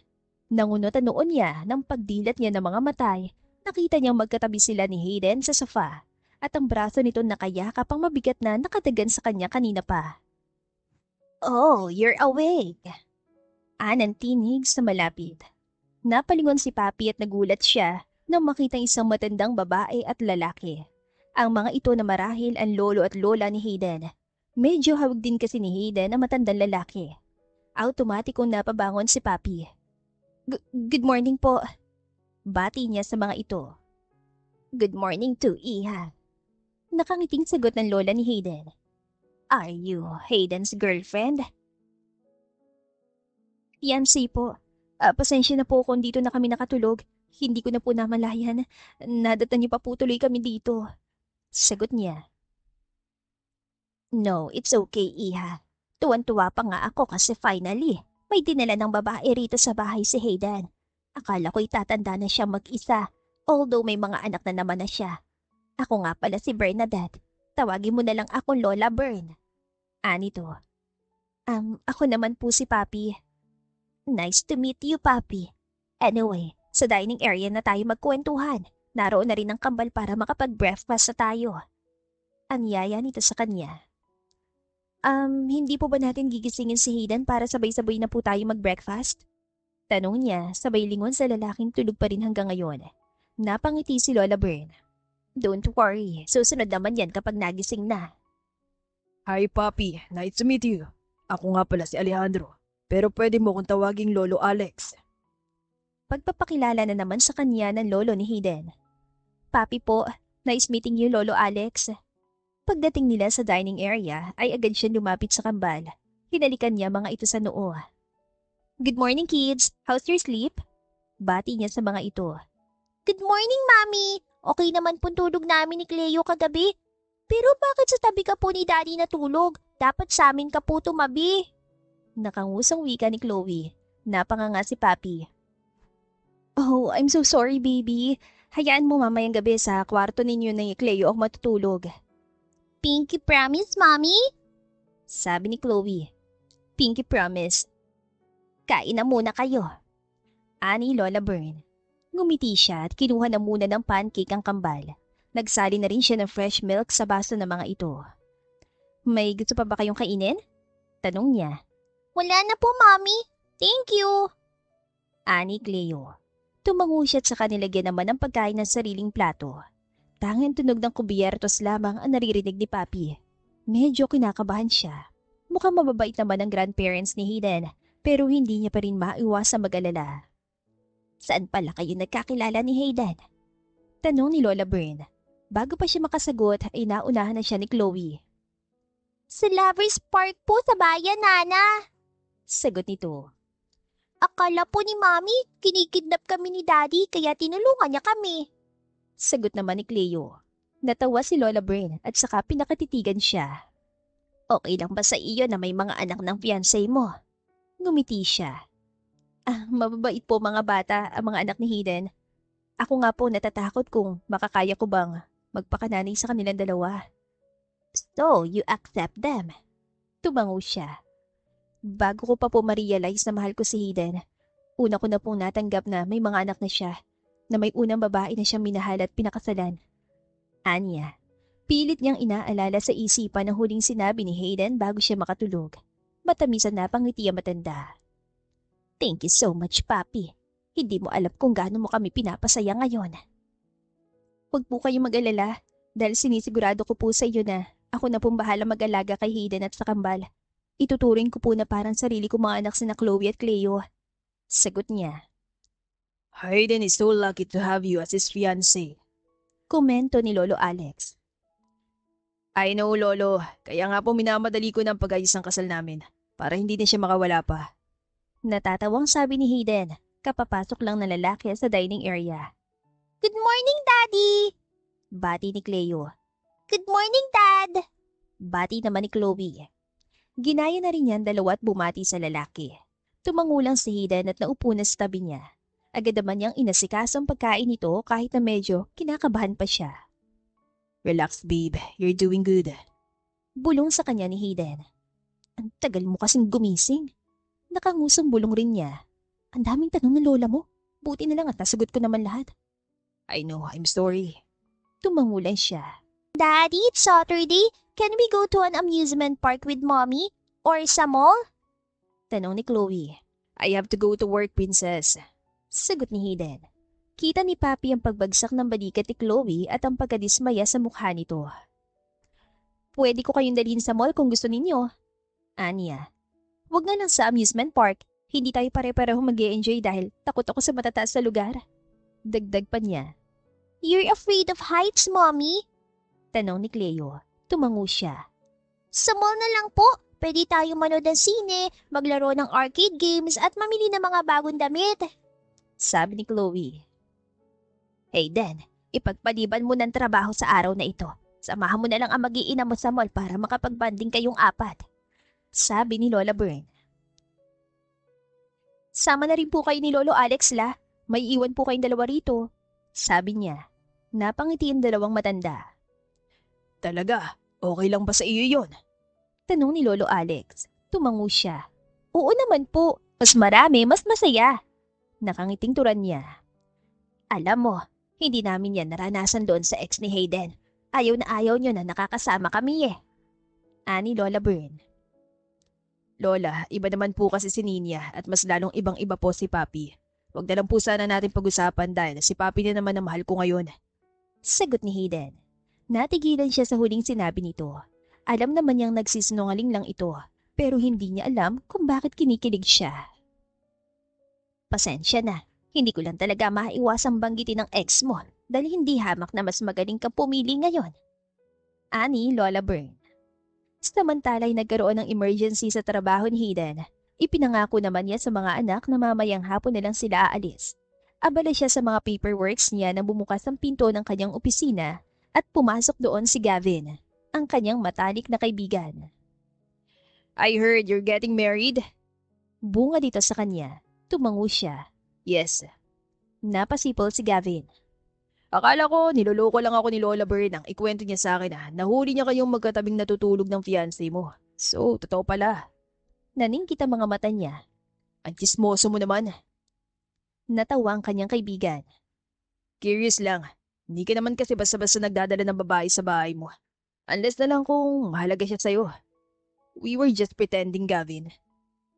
Nangunot ang noon niya ng pagdilat niya ng mga matay, nakita niyang magkatabi sila ni Hayden sa sofa at ang braso nito nakayakap ang mabigat na nakadagan sa kanya kanina pa. Oh, you're awake! Anang tinig sa malapit. Napalingon si Papi at nagulat siya nang makita isang matandang babae at lalaki. Ang mga ito na marahil ang lolo at lola ni Hayden. Medyo hawag din kasi ni Hayden ang matandang lalaki. Automatikong napabangon si Papi. Good morning po. Bati niya sa mga ito. Good morning to Iha. Nakangiting sagot ng lola ni Hayden. Are you Hayden's girlfriend? Fiancé po. Pasensya na po kung dito na kami nakatulog. Hindi ko na po namalayan. Nadatan niyo pa po tuloy kami dito. Sagot niya. No, it's okay, Iha. Tuwan-tuwa pa nga ako kasi finally, may dinala ng babae rito sa bahay si Hayden. Akala ko itatanda na siya mag-isa, although may mga anak na naman na siya. Ako nga pala si Bernadette. Tawagin mo na lang akong Lola Bern. Anito. Ako naman po si Papi. Nice to meet you, Papi. Anyway, sa dining area na tayo magkwentuhan. Naroon na rin ang kambal para makapag-breakfast sa tayo. Anyaya nito sa kanya. Hindi po ba natin gigisingin si Hayden para sabay-sabay na po tayo mag-breakfast? Tanong niya, sabay lingon sa lalaking tulog pa rin hanggang ngayon. Napangiti si Lola Bern. Don't worry, susunod naman yan kapag nagising na. Hi, Papi. Nice to meet you. Ako nga pala si Alejandro. Pero pwede mo kong tawaging Lolo Alex. Pagpapakilala na naman sa kanya ng lolo ni Hayden. Papi po, nice meeting you, Lolo Alex. Pagdating nila sa dining area ay agad siya lumapit sa kambal. Hinalikan niya mga ito sa noo. Good morning, kids. How's your sleep? Bati niya sa mga ito. Good morning, Mami. Okay naman po tulog namin ni Cleo kagabi. Pero bakit sa tabi ka po ni Daddy natulog? Dapat sa amin ka po tumabi. Nakangusang wika ni Chloe. Napanganga si Papi. Oh, I'm so sorry, baby. Hayaan mo mamayang gabi sa kwarto ninyo ni Cleo ang matutulog. Pinky promise, Mommy? Sabi ni Chloe. Pinky promise. Kain na muna kayo. Ani Lola Bern. Ngumiti siya at kinuha na muna ng pancake ang kambal. Nagsali na rin siya ng fresh milk sa baso ng mga ito. May gusto pa ba kayong kainin? Tanong niya. Wala na po, Mommy. Thank you. Ani Cleo. Tumango siya at saka nilagyan naman ng pagkain ng sariling plato. Tanging tunog ng kubyertos lamang ang naririnig ni Papi. Medyo kinakabahan siya. Mukhang mababait naman ang grandparents ni Hayden, pero hindi niya pa rin maiwasang mag-alala. Saan pala kayo nagkakilala ni Hayden? Tanong ni Lola Bern. Bago pa siya makasagot ay naunahan na siya ni Chloe. Sa Lovers Park po sa bayan, Nana. Sagot nito. Akala po ni Mami, kinikidnap kami ni Daddy kaya tinulungan niya kami. Sagot naman ni Cleo. Natawa si Lola Bern at saka pinakatitigan siya. Okay lang ba sa iyo na may mga anak ng fiancé mo? Ngumiti siya. Mababait po mga bata ang mga anak ni Hayden. Ako nga po natatakot kung makakaya ko bang magpakananay sa kanilang dalawa. So, you accept them? Tumango siya. Bago ko pa po ma-realize na mahal ko si Hayden, una ko na pong natanggap na may mga anak na siya, na may unang babae na siyang minahal at pinakasalan. Anya, pilit niyang inaalala sa isipan ang huling sinabi ni Hayden bago siya makatulog. Matamis ang napangiti ang matanda. Thank you so much, Papi. Hindi mo alam kung gaano mo kami pinapasaya ngayon. Huwag po kayong mag-alala dahil sinisigurado ko po sa iyo na ako na pong bahala mag-alaga kay Hayden at sa kambal. Ituturing ko po na parang sarili ko mga anak sina Chloe at Cleo. Sagot niya. Hayden is so lucky to have you as his fiancé. Komento ni Lolo Alex. I know, Lolo. Kaya nga po minamadali ko ng pag-ayos ng kasal namin para hindi na siya makawala pa. Natatawang sabi ni Hayden, kapapasok lang na lalaki sa dining area. Good morning, Daddy! Bati ni Cleo. Good morning, Dad! Bati naman ni Chloe. Ginaya na rin yan dalawa at bumati sa lalaki. Tumangulang si Hayden at naupo na sa tabi niya. Agad naman niyang inasikaso ang pagkain nito kahit na medyo kinakabahan pa siya. Relax, babe. You're doing good. Bulong sa kanya ni Hayden. Ang tagal mo kasing gumising. Nakangusang bulong rin niya. Ang daming tanong ng lola mo. Buti na lang at nasagot ko naman lahat. I know, I'm sorry. Tumangulan siya. Daddy, it's Saturday. Can we go to an amusement park with Mommy? Or sa mall? Tanong ni Chloe. I have to go to work, princess. Sagot ni Hayden. Kita ni Papi ang pagbagsak ng balikat ni Chloe at ang pagkadismaya sa mukha nito. Pwede ko kayong dalhin sa mall kung gusto ninyo. Anya. Huwag na lang sa amusement park. Hindi tayo pare-pareho mag-e-enjoy dahil takot ako sa matataas na lugar. Dagdag pa niya. You're afraid of heights, Mommy? Tanong ni Cleo. Tumango siya. Sa mall na lang po. Pwede tayong manood ng sine, maglaro ng arcade games at mamili ng mga bagong damit. Sabi ni Chloe. Hayden, ipagpaliban mo ng trabaho sa araw na ito. Samahan mo na lang ang mag-iina mo sa mall para makapagbanding kayong apat. Sabi ni Lola Byrne. Sama na rin po kayo ni Lolo Alex la. May iwan po kayong dalawa rito. Sabi niya. Napangiti ang dalawang matanda. Talaga? Okay lang ba sa iyo yon? Tanong ni Lolo Alex. Tumango siya. Oo naman po. Mas marami, mas masaya. Nakangiting turan niya. Alam mo, hindi namin yan naranasan doon sa ex ni Hayden. Ayaw na ayaw nyo na nakakasama kami eh. Ani Lola Byrne. Lola, iba naman po kasi si Ninya at mas lalong ibang-iba po si Papi. Huwag na lang po sana natin pag-usapan dahil si Papi na naman ang mahal ko ngayon. Sagot ni Hayden. Natigilan siya sa huling sinabi nito. Alam naman niyang nagsisinungaling lang ito, pero hindi niya alam kung bakit kinikilig siya. Pasensya na, hindi ko lang talaga maiwasang banggitin ng ex mo dahil hindi hamak na mas magaling kang pumili ngayon. Ani Lola Byrne. Samantala'y nagkaroon ng emergency sa trabaho ni Hayden. Ipinangako naman niya sa mga anak na mamayang hapon na lang sila aalis. Abala siya sa mga paperworks niya na bumukas ang pinto ng kanyang opisina at pumasok doon si Gavin, ang kanyang matalik na kaibigan. I heard you're getting married? Bunga dito sa kanya. Tumango siya. Yes. Napasipol si Gavin. Akala ko, niloloko lang ako ni Lola Byrne nang ikwento niya sa akin na nahuli niya kayong magkatabing natutulog ng fiancé mo. So, totoo pala. Naningkit ang mga mata niya. Ang chismoso mo naman. Natawa ang kanyang kaibigan. Curious lang. Hindi ka naman kasi basta-basta nagdadala ng babae sa bahay mo. Unless na lang kung mahalaga siya sa'yo. We were just pretending, Gavin.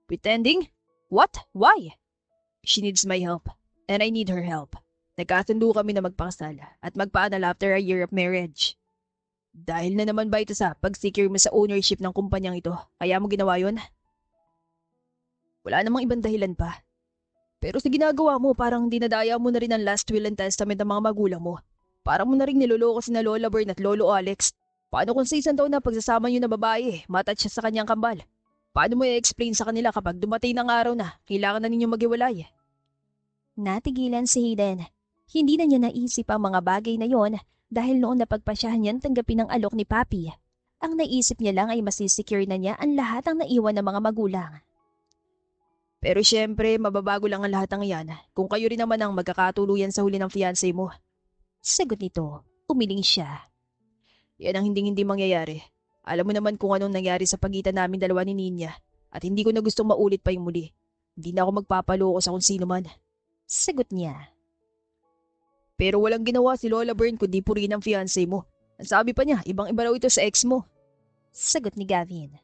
Pretending? What? Why? She needs my help. And I need her help. Nagkasundo kami na magpakasal at magpaanal after a year of marriage. Dahil na naman ba ito sa pag-secure mo sa ownership ng kumpanyang ito, kaya mo ginawa yon? Wala namang ibang dahilan pa. Pero sa ginagawa mo, parang dinadaya mo na rin ang last will and testament ng mga magulang mo. Parang mo na rin niloloko sina Lola Byrne at Lolo Alex. Paano kung sa isang taon na pagsasama niyo na babae, matat siya sa kanyang kambal? Paano mo i-explain sa kanila kapag dumating ng araw na kailangan na ninyong maghiwalay? Natigilan si Hayden. Hindi na niya naisip ang mga bagay na yon dahil noon napagpasyahan niyang tanggapin ang alok ni Papi. Ang naisip niya lang ay masisecure na niya ang lahat ng naiwan ng mga magulang. Pero syempre, mababago lang ang lahat ng iyan kung kayo rin naman ang magkakatuluyan sa huli ng fiancé mo. Sagot nito, umiling siya. Yan ang hindi mangyayari. Alam mo naman kung anong nangyari sa pagitan namin dalawa ni Ninya At hindi ko na gustong maulit pa yung muli. Hindi na ako magpapaloko sa kung sino man. Sagot niya. Pero walang ginawa si Lola Bern kundi purihin ang fiancé mo. Ang sabi pa niya, ibang-iba raw ito sa ex mo. Sagot ni Gavin.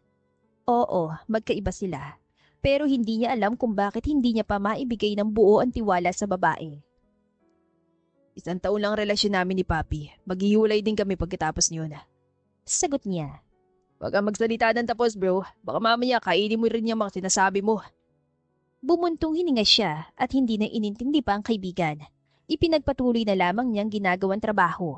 Oo, magkaiba sila. Pero hindi niya alam kung bakit hindi niya pa maibigay ng buo ang tiwala sa babae. 1 taon lang ang relasyon namin ni Papi. Maghihiwalay din kami pagkatapos niyon. Sagot niya. Huwag kang magsalita ng tapos bro. Baka mamaya kainin mo rin yung mga sinasabi mo. Bumuntong hininga siya at hindi na inintindi pa ang kaibigan. Ipinagpatuloy na lamang niyang ginagawang trabaho.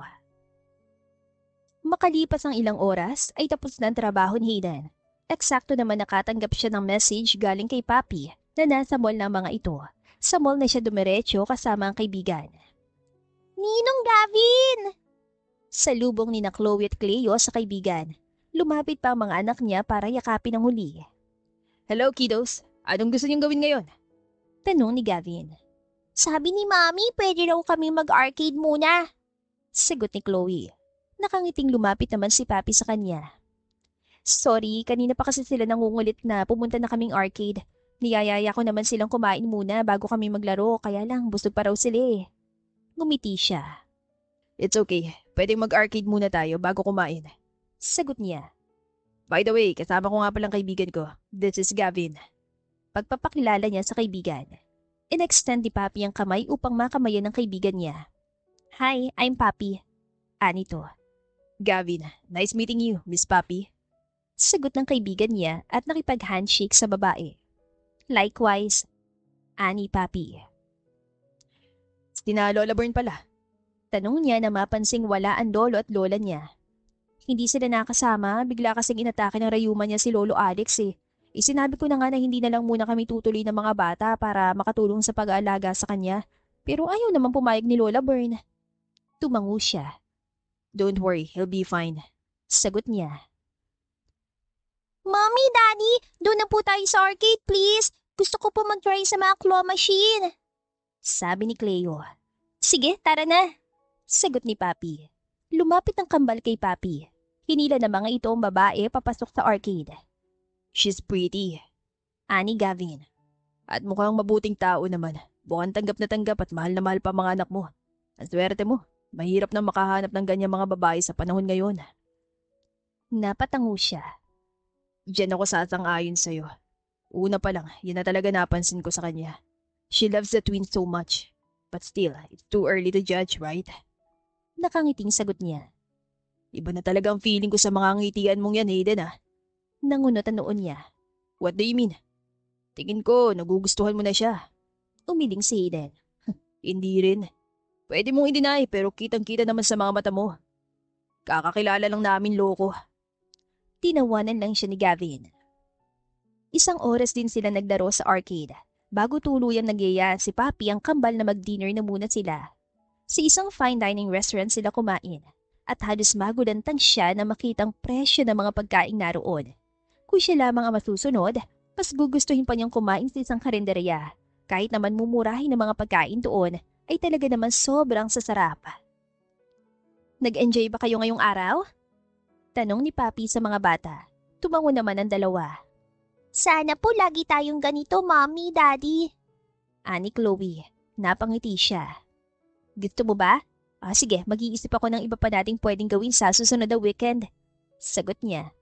Makalipas ang ilang oras ay tapos na ang trabaho ni Hayden. Eksakto naman nakatanggap siya ng message galing kay Papi na nasa mall ng mga ito. Sa mall na siya dumiretso kasama ang kaibigan. Ninong Gavin! Salubong ni na Chloe at Cleo sa kaibigan. Lumapit pa ang mga anak niya para yakapin ang huli. Hello kiddos, anong gusto niyong gawin ngayon? Tanong ni Gavin. Sabi ni Mami, pwede raw kami mag-arcade muna. Sagot ni Chloe. Nakangiting lumapit naman si Papi sa kanya. Sorry, kanina pa kasi sila nangungulit na pumunta na kaming arcade. Niyayaya ko naman silang kumain muna bago kami maglaro, kaya lang busog pa raw sila eh. Ngumiti siya. It's okay, pwedeng mag-arcade muna tayo bago kumain. Sagot niya. By the way, kasama ko nga palang kaibigan ko. This is Gavin. Pagpapakilala niya sa kaibigan. In-extend ni Papi ang kamay upang makamayan ng kaibigan niya. Hi, I'm Papi. Anito. Gavin, nice meeting you, Miss Papi. Sagot ng kaibigan niya at nakipag-handshake sa babae. Likewise, Ani Papi. Sina Lola Bern pala. Tanong niya na mapansing wala ang lolo at lola niya. Hindi sila nakasama, bigla kasing inatake ng rayuman niya si Lolo Alex eh. Sinabi ko na nga na hindi na lang muna kami tutuloy ng mga bata para makatulong sa pag-aalaga sa kanya. Pero ayaw naman pumayag ni Lola Bern. Tumango siya. Don't worry, he'll be fine. Sagot niya. Mommy, Daddy, doon na po tayo sa arcade, please. Gusto ko po mag-try sa mga claw machine. Sabi ni Cleo. Sige, tara na. Sagot ni Papi. Lumapit ang kambal kay Papi. Hinila na mga ito ang babae papasok sa arcade. She's pretty. Ani Gavin. At mukhang mabuting tao naman. Mukhang tanggap na tanggap at mahal na mahal pa mga anak mo. Ang swerte mo. Mahirap na makahanap ng ganyang mga babae sa panahon ngayon. Napatango siya. Diyan ako sasang-ayon sa'yo. Una pa lang, yun na talaga napansin ko sa kanya. She loves the twins so much. But still, it's too early to judge, right? Nakangiting sagot niya. Iba na talaga ang feeling ko sa mga ngitian mong yan, Hayden ah. Nangunot ang noon niya. What do you mean? Tingin ko, nagugustuhan mo na siya. Umiling si Hayden. Hindi rin. Pwede mong i-deny pero kitang-kita naman sa mga mata mo. Kakakilala lang namin loko. Tinawanan lang siya ni Gavin. Isang oras din sila naglaro sa arcade. Bago tuluyang nagyaya si Papi ang kambal na mag-dinner na muna sila. Sa isang fine dining restaurant sila kumain. At halos magulantang siya na makitang presyo ng mga pagkain naroon. Kung siya lamang ang masusunod, mas gugustuhin pa niyang kumain sa isang karinderya. Kahit naman mumurahin ng mga pagkain doon, ay talaga naman sobrang sasarap. Nag-enjoy ba kayo ngayong araw? Tanong ni Papi sa mga bata. Tumango naman ang dalawa. Sana po lagi tayong ganito, Mommy, Daddy. Ani Chloe. Napangiti siya. Gusto mo ba? Sige, mag-iisip ako ng iba pa nating pwedeng gawin sa susunod na weekend. Sagot niya.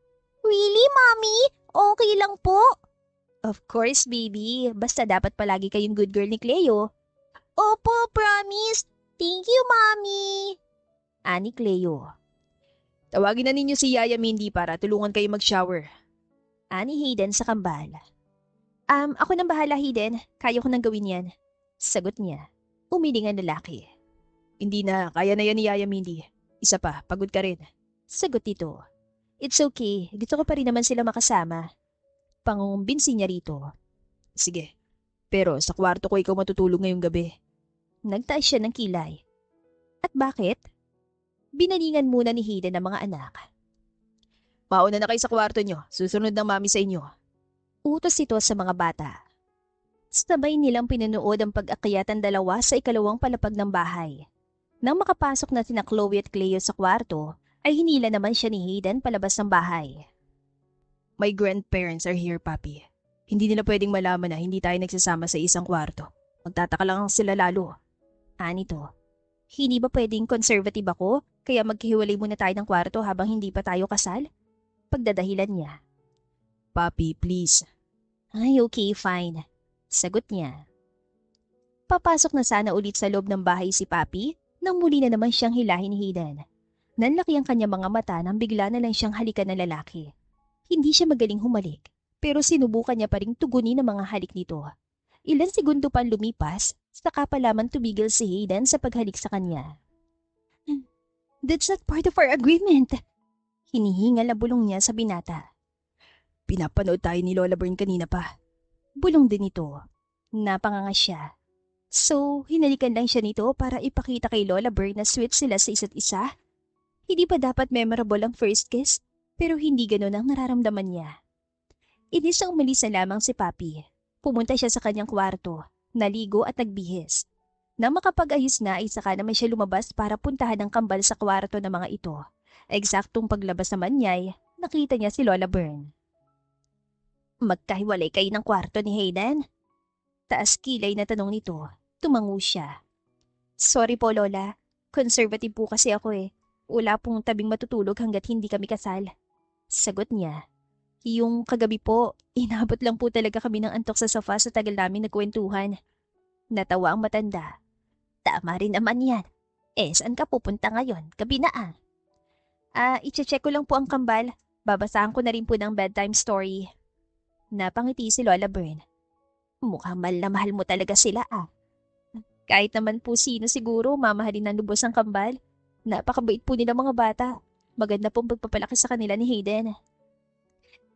Really, Mommy? Okay lang po. Of course, baby. Basta dapat palagi kayong good girl ni Cleo. Opo, promise. Thank you, Mommy. Ani Cleo. Tawagin na ninyo si Yaya Mindy para tulungan kayo mag-shower. Ani Hayden sa kambal. Ako nang bahala, Hayden. Kaya ko nang gawin yan. Sagot niya. Umiling ang lalaki. Hindi na, kaya na yan ni Yaya Mindy. Isa pa, pagod ka rin. Sagot nito. It's okay, gusto ko pa rin naman sila makasama. Pangungumbinsi niya rito. Sige, pero sa kwarto ko ikaw matutulog ngayong gabi. Nagtaas siya ng kilay. At bakit? Binalingan muna ni Hayden ang mga anak. Mauna na kayo sa kwarto nyo, susunod ng mami sa inyo. Utos ito sa mga bata. Sabay nilang pinanood ang pag-akyat ang dalawa sa ikalawang palapag ng bahay. Nang makapasok na sina Chloe at Cleo sa kwarto, ay hinila naman siya ni Hayden palabas ng bahay. My grandparents are here, Papi. Hindi nila pwedeng malaman na hindi tayo nagsasama sa isang kwarto. Magtataka lang sila lalo. Anito, hindi ba pwedeng conservative ako kaya maghihiwalay muna tayo ng kwarto habang hindi pa tayo kasal? Pagdadahilan niya. Papi, please. Ay, okay, fine. Sagot niya. Papasok na sana ulit sa loob ng bahay si Papi nang muli na naman siyang hilahin ni Hayden. Nanlaki ang kanyang mga mata nang bigla na lang siyang halikan ng lalaki. Hindi siya magaling humalik, pero sinubukan niya pa ring tugunin ang mga halik nito. Ilang segundo pa lumipas, saka pa lamang tumigil si Hayden sa paghalik sa kanya. That's not part of our agreement. Hinihingal na bulong niya sa binata. Pinapanood tayo ni Lola Bern kanina pa. Bulong din ito. Napanganga siya. So, hinalikan lang siya nito para ipakita kay Lola Bern na sweet sila sa isa't isa? Hindi pa dapat memorable ang first kiss? Pero hindi ganoon ang nararamdaman niya. Inis na umalis na lamang si Papi. Pumunta siya sa kanyang kwarto, naligo at nagbihis. Nang makapag-ayos na ay saka naman siya lumabas para puntahan ang kambal sa kwarto ng mga ito. Eksaktong paglabas naman niya ay nakita niya si Lola Bern. Magkahiwalay kayo ng kwarto ni Hayden? Taas kilay na tanong nito. Tumango siya. Sorry po Lola, conservative po kasi ako eh. Wala pong tabing matutulog hanggat hindi kami kasal. Sagot niya. Yung kagabi po, inabot lang po talaga kami ng antok sa sofa sa tagal namin nagkwentuhan. Natawa ang matanda. Tama rin naman yan. Saan ka pupunta ngayon? Gabi na ah. I-check ko lang po ang kambal. Babasahan ko na rin po ng bedtime story. Napangiti si Lola Bern. Mukhang mahal na mahal mo talaga sila ah. Kahit naman po sino siguro mamahalin ng lubos ang kambal. Napakabait po nila mga bata. Maganda pong pagpapalaki sa kanila ni Hayden.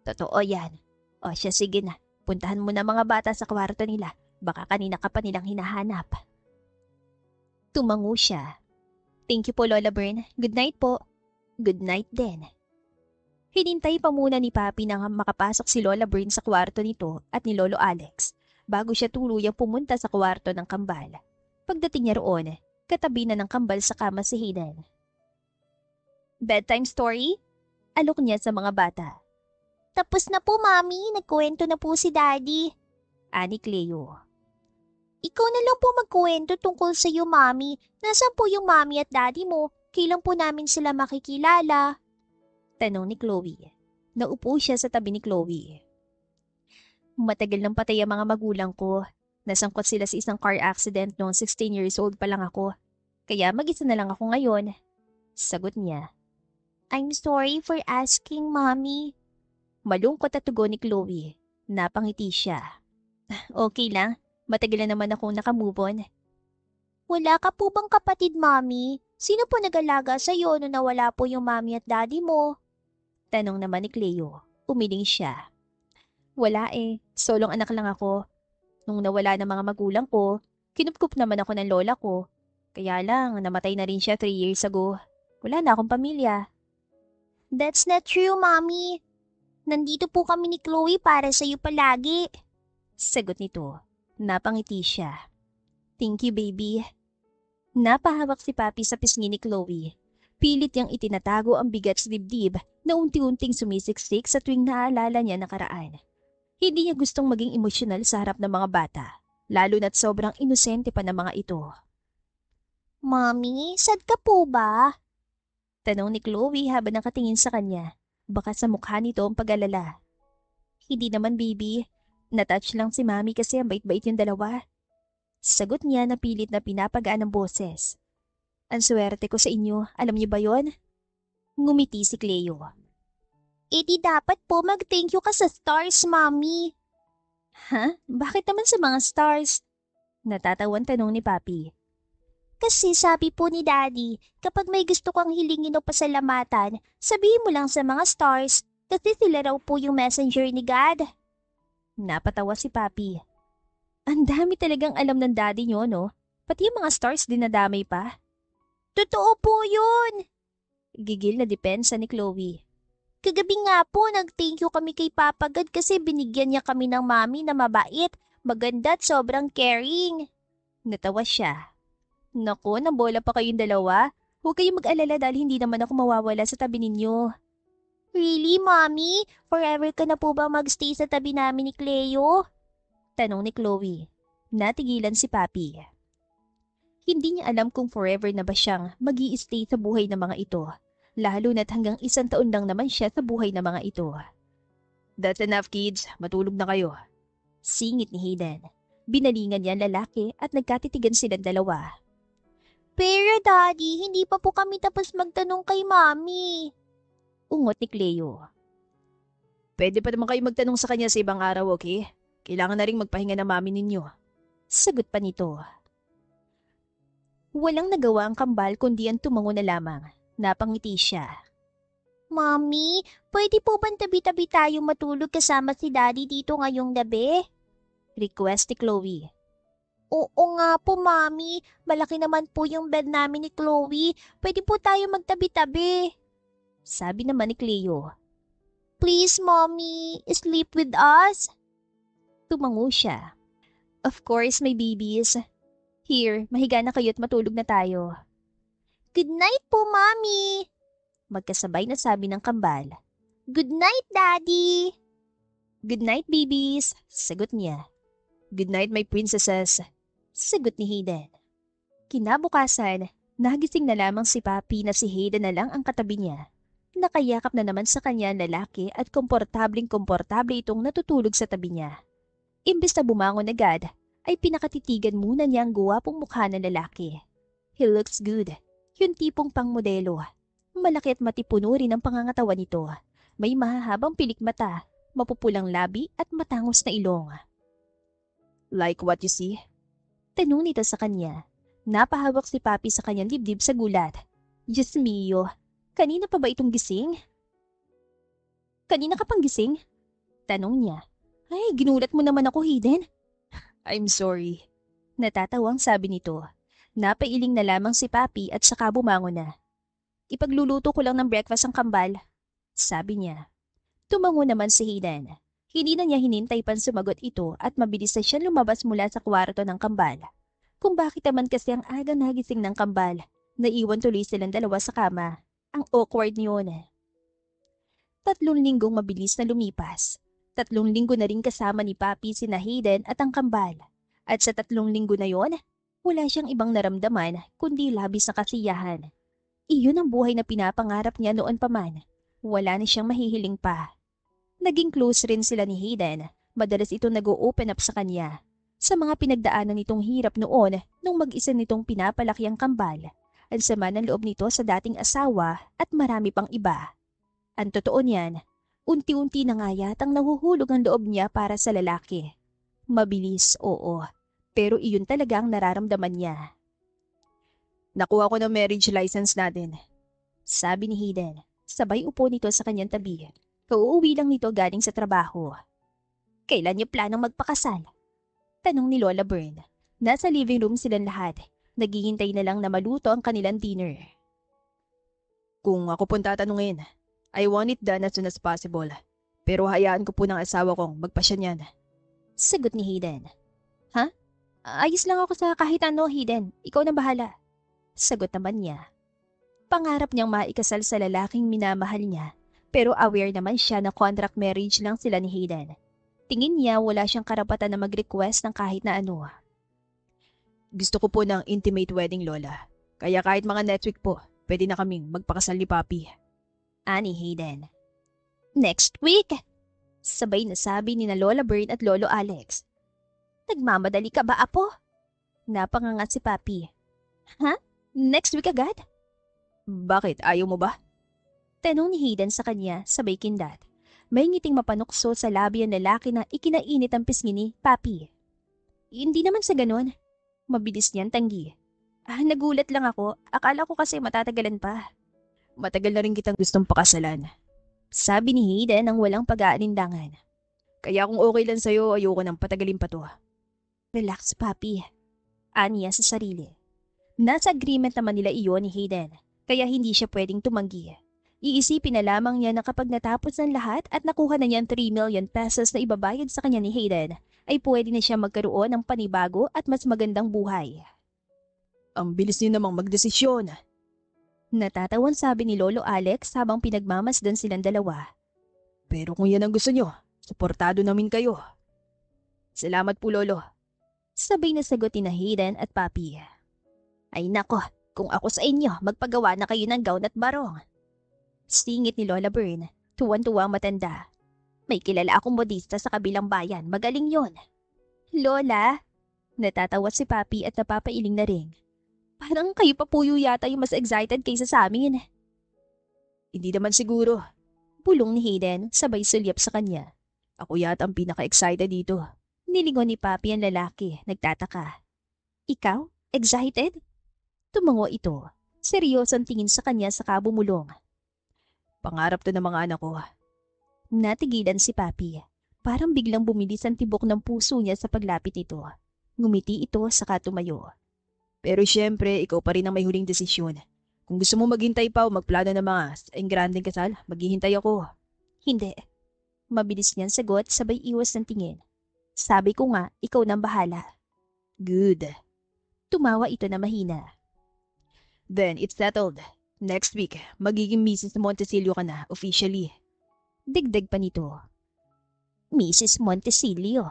Totoo yan. O siya sige na. Puntahan mo na mga bata sa kwarto nila. Baka kanina ka pa nilang hinahanap. Tumango siya. Thank you po Lola Bern. Good night po. Good night din. Hinintay pa muna ni Papi nang makapasok si Lola Bern sa kwarto nito at ni Lolo Alex bago siya tuluyang pumunta sa kwarto ng kambal. Pagdating niya roon, katabi na ng kambal sa kama si Hayden. Bedtime story? Alok niya sa mga bata. Tapos na po, Mami. Nagkuwento na po si Daddy. Ani Cleo. Ikaw na lang po magkuwento tungkol sa iyo, Mami. Nasaan po yung Mami at Daddy mo? Kailan po namin sila makikilala? Tanong ni Chloe. Naupo siya sa tabi ni Chloe. Matagal nang patay ang mga magulang ko. Nasangkot sila sa isang car accident noong 16 years old pa lang ako. Kaya mag-isa na lang ako ngayon. Sagot niya. I'm sorry for asking, Mommy. Malungkot at tugon ni Chloe. Napangiti siya. Okay lang. Matagal na naman akong nakamove on. Wala ka po bang kapatid, Mommy? Sino po nag-alaga sa'yo nung nawala po yung Mommy at Daddy mo? Tanong naman ni Cleo. Umiling siya. Wala eh. Solong anak lang ako. Nung nawala ng mga magulang ko, kinupkup naman ako ng lola ko. Kaya lang, namatay na rin siya 3 years ago. Wala na akong pamilya. That's not true, Mommy. Nandito po kami ni Chloe para sa'yo palagi. Sagot nito. Napangiti siya. Thank you, baby. Napahawak si Papi sa pisngi ni Chloe. Pilit niyang itinatago ang bigat sa dibdib na unti-unting sumisiksik sa tuwing naaalala niya nakaraan. Hindi niya gustong maging emosyonal sa harap ng mga bata, lalo na't sobrang inosente pa ng mga ito. Mommy, sad ka po ba? Tanong ni Chloe habang nakatingin sa kanya. Baka sa mukha nito ang pag-alala. Hindi naman, baby. Natouch lang si Mami kasi ang bait-bait yung dalawa. Sagot niya na pilit na pinapagaan ang boses. Ang swerte ko sa inyo, alam niyo ba yon? Ngumiti si Cleo. Di dapat po mag-thank you ka sa stars, Mommy. Ha? Bakit naman sa mga stars? Natatawan tanong ni Papi. Kasi sabi po ni Daddy, kapag may gusto kang hilingin o pasalamatan, sabihin mo lang sa mga stars kasi sila raw po yung messenger ni God. Napatawa si Papi. Ang dami talagang alam ng Daddy nyo, no? Pati yung mga stars din nadamay pa. Totoo po yun! Gigil na depensa ni Chloe. Kagabi nga po, nag-thank you kami kay Papa God kasi binigyan niya kami ng Mami na mabait, maganda at sobrang caring. Natawa siya. Naku, nabola pa kayong dalawa. Huwag kayong mag-alala dahil hindi naman ako mawawala sa tabi ninyo. Really, Mommy? Forever ka na po ba magstay sa tabi namin ni Cleo? Tanong ni Chloe. Natigilan si Papi. Hindi niya alam kung forever na ba siyang mag-i-stay sa buhay ng mga ito, lalo na't hanggang 1 taon lang naman siya sa buhay ng mga ito. That's enough, kids. Matulog na kayo. Singit ni Hayden. Binalingan niya ang lalaki at nagkatitigan silang dalawa. Pero Daddy, hindi pa po kami tapos magtanong kay Mommy. Ungot ni Cleo. Pwede pa naman kayo magtanong sa kanya sa ibang araw, okay? Kailangan na rin magpahinga ng mami ninyo. Sagot pa nito. Walang nagawa ang kambal kundi ang tumango na lamang. Napangiti siya. Mommy, pwede po bang tabi-tabi tayo matulog kasama si Daddy dito ngayong gabi? Request ni Chloe. Oo nga po, Mommy. Malaki naman po yung bed namin ni Chloe. Pwede po tayo magtabi-tabi. Sabi naman ni Cleo. Please, Mommy, sleep with us. Tumango siya. Of course, my babies. Here, mahiga na kayo't matulog na tayo. Good night po, Mommy. Magkasabay na sabi ng kambal. Good night, Daddy. Good night, babies. Sagot niya. Good night, my princesses. Sagot ni Hayden. Kinabukasan, nagising na lamang si Papi na si Hayden na lang ang katabi niya. Nakayakap na naman sa kanya ang lalaki at komportable itong natutulog sa tabi niya. Imbes na bumangon agad, ay pinakatitigan muna niya ang guwapong mukha ng lalaki. He looks good. Yung tipong pangmodelo. Malaki at matipuno rin ang pangangatawan nito. May mahahabang pilik mata, mapupulang labi at matangos na ilong. Like what you see? Tanong nito sa kanya. Napahawak si Papi sa kanyang dibdib sa gulat. Diyos mio, kanina pa ba itong gising? Kanina ka pang gising? Tanong niya. Ay, ginulat mo naman ako, Hayden. I'm sorry. Natatawang sabi nito. Napailing na lamang si Papi at saka bumangon na. Ipagluluto ko lang ng breakfast ang kambal. Sabi niya. Tumango naman si Hayden. Hindi na niya hinintay pang sumagot ito at mabilis na siya lumabas mula sa kwarto ng kambal. Kung bakit naman kasi ang aga nagising ng kambal, naiwan tuloy silang dalawa sa kama. Ang awkward niyon. 3 linggong mabilis na lumipas. 3 linggo na rin kasama ni Papi sina Hayden at ang kambal. At sa 3 linggo na yon, wala siyang ibang naramdaman kundi labis na kasiyahan. Iyon ang buhay na pinapangarap niya noon pa man. Wala na siyang mahihiling pa. Naging close rin sila ni Hayden. Madalas ito nag-o-open up sa kanya. Sa mga pinagdaanan nitong hirap noon nung mag-isa nitong pinapalaki ang kambal. Ang sama ng loob nito sa dating asawa at marami pang iba. Ang totoo niyan, unti-unti na nga yatang nahuhulog ang loob niya para sa lalaki. Mabilis, oo. Pero iyon talaga ang nararamdaman niya. Nakuha ko ng marriage license natin. Sabi ni Hayden. Sabay upo nito sa kanyang tabi. Kauuwi lang nito galing sa trabaho. Kailan niyo planong magpakasal? Tanong ni Lola Bern. Nasa living room silang lahat. Naghihintay na lang na maluto ang kanilang dinner. Kung ako pong tatanungin, I want it done as soon as possible. Pero hayaan ko po ng asawa kong magpasya niyan. Sagot ni Hayden. Ha? Ayos lang ako sa kahit ano, Hayden. Ikaw na bahala. Sagot naman niya. Pangarap niyang maikasal sa lalaking minamahal niya. Pero aware naman siya na contract marriage lang sila ni Hayden. Tingin niya wala siyang karapatan na mag-request ng kahit na ano. Gusto ko po ng intimate wedding, Lola. Kaya kahit mga next week po, pwede na kaming magpakasal ni Papi. Ani Hayden. Next week? Sabay na sabi ni na Lola Bern at Lolo Alex. Nagmamadali ka ba, apo? Napangangat si Papi. Ha? Next week agad? Bakit? Ayaw mo ba? Tanong ni Hayden sa kanya, sabay kindat. May ngiting mapanukso sa labi ang lalaki na ikinainit ang pisngi ni Papi. Hindi naman sa ganon. Mabilis niyan tanggi. Nagulat lang ako. Akala ko kasi matatagalan pa. Matagal na rin kitang gustong pakasalan. Sabi ni Hayden nang walang pag-aalinlangan. Kaya kung okay lang sa'yo, ayoko nang patagalin pa to. Relax, Papi. Aniya sa sarili. Nasa agreement naman nila iyon ni Hayden, kaya hindi siya pwedeng tumanggi. Iisipin na lamang niya na kapag natapos ng lahat at nakuha na niya ang 3 million pesos na ibabayad sa kanya ni Hayden, ay pwede na siya magkaroon ng panibago at mas magandang buhay. Ang bilis niyo namang magdesisyon. Natatawan sabi ni Lolo Alex habang pinagmamasdan silang dalawa. Pero kung yan ang gusto nyo, suportado namin kayo. Salamat po, Lolo. Sabay na sagot ni Hayden at Papi. Ay nako, kung ako sa inyo, magpagawa na kayo ng gown at barong. Singit ni Lola Bern, tuwan-tuwa matanda. May kilala akong modista sa kabilang bayan, magaling yon. Lola, natatawa si Papi at napapailing na rin. Parang kayo pa puyo yata yung mas excited kaysa sa amin. Hindi naman siguro. Bulong ni Hayden, sabay sulyap sa kanya. Ako yata ang pinaka-excited dito. Nilingon ni Papi ang lalaki, nagtataka. Ikaw? Excited? Tumango ito. Seryosong tingin sa kanya saka bumulong. Pangarap to ng mga anak ko. Natigilan si Papi. Parang biglang bumilis ang tibok ng puso niya sa paglapit nito. Ngumiti ito saka tumayo. Pero syempre, ikaw pa rin ang may huling desisyon. Kung gusto mo maghintay pa o magplano ng mga engrandeng kasal, maghihintay ako. Hindi. Mabilis niyang sagot sabay iwas ng tingin. Sabi ko nga, ikaw nang bahala. Good. Tumawa ito na mahina. Then, it's settled. Next week, magiging Mrs. Montesilio ka na, officially. Dagdag pa nito. Mrs. Montesilio.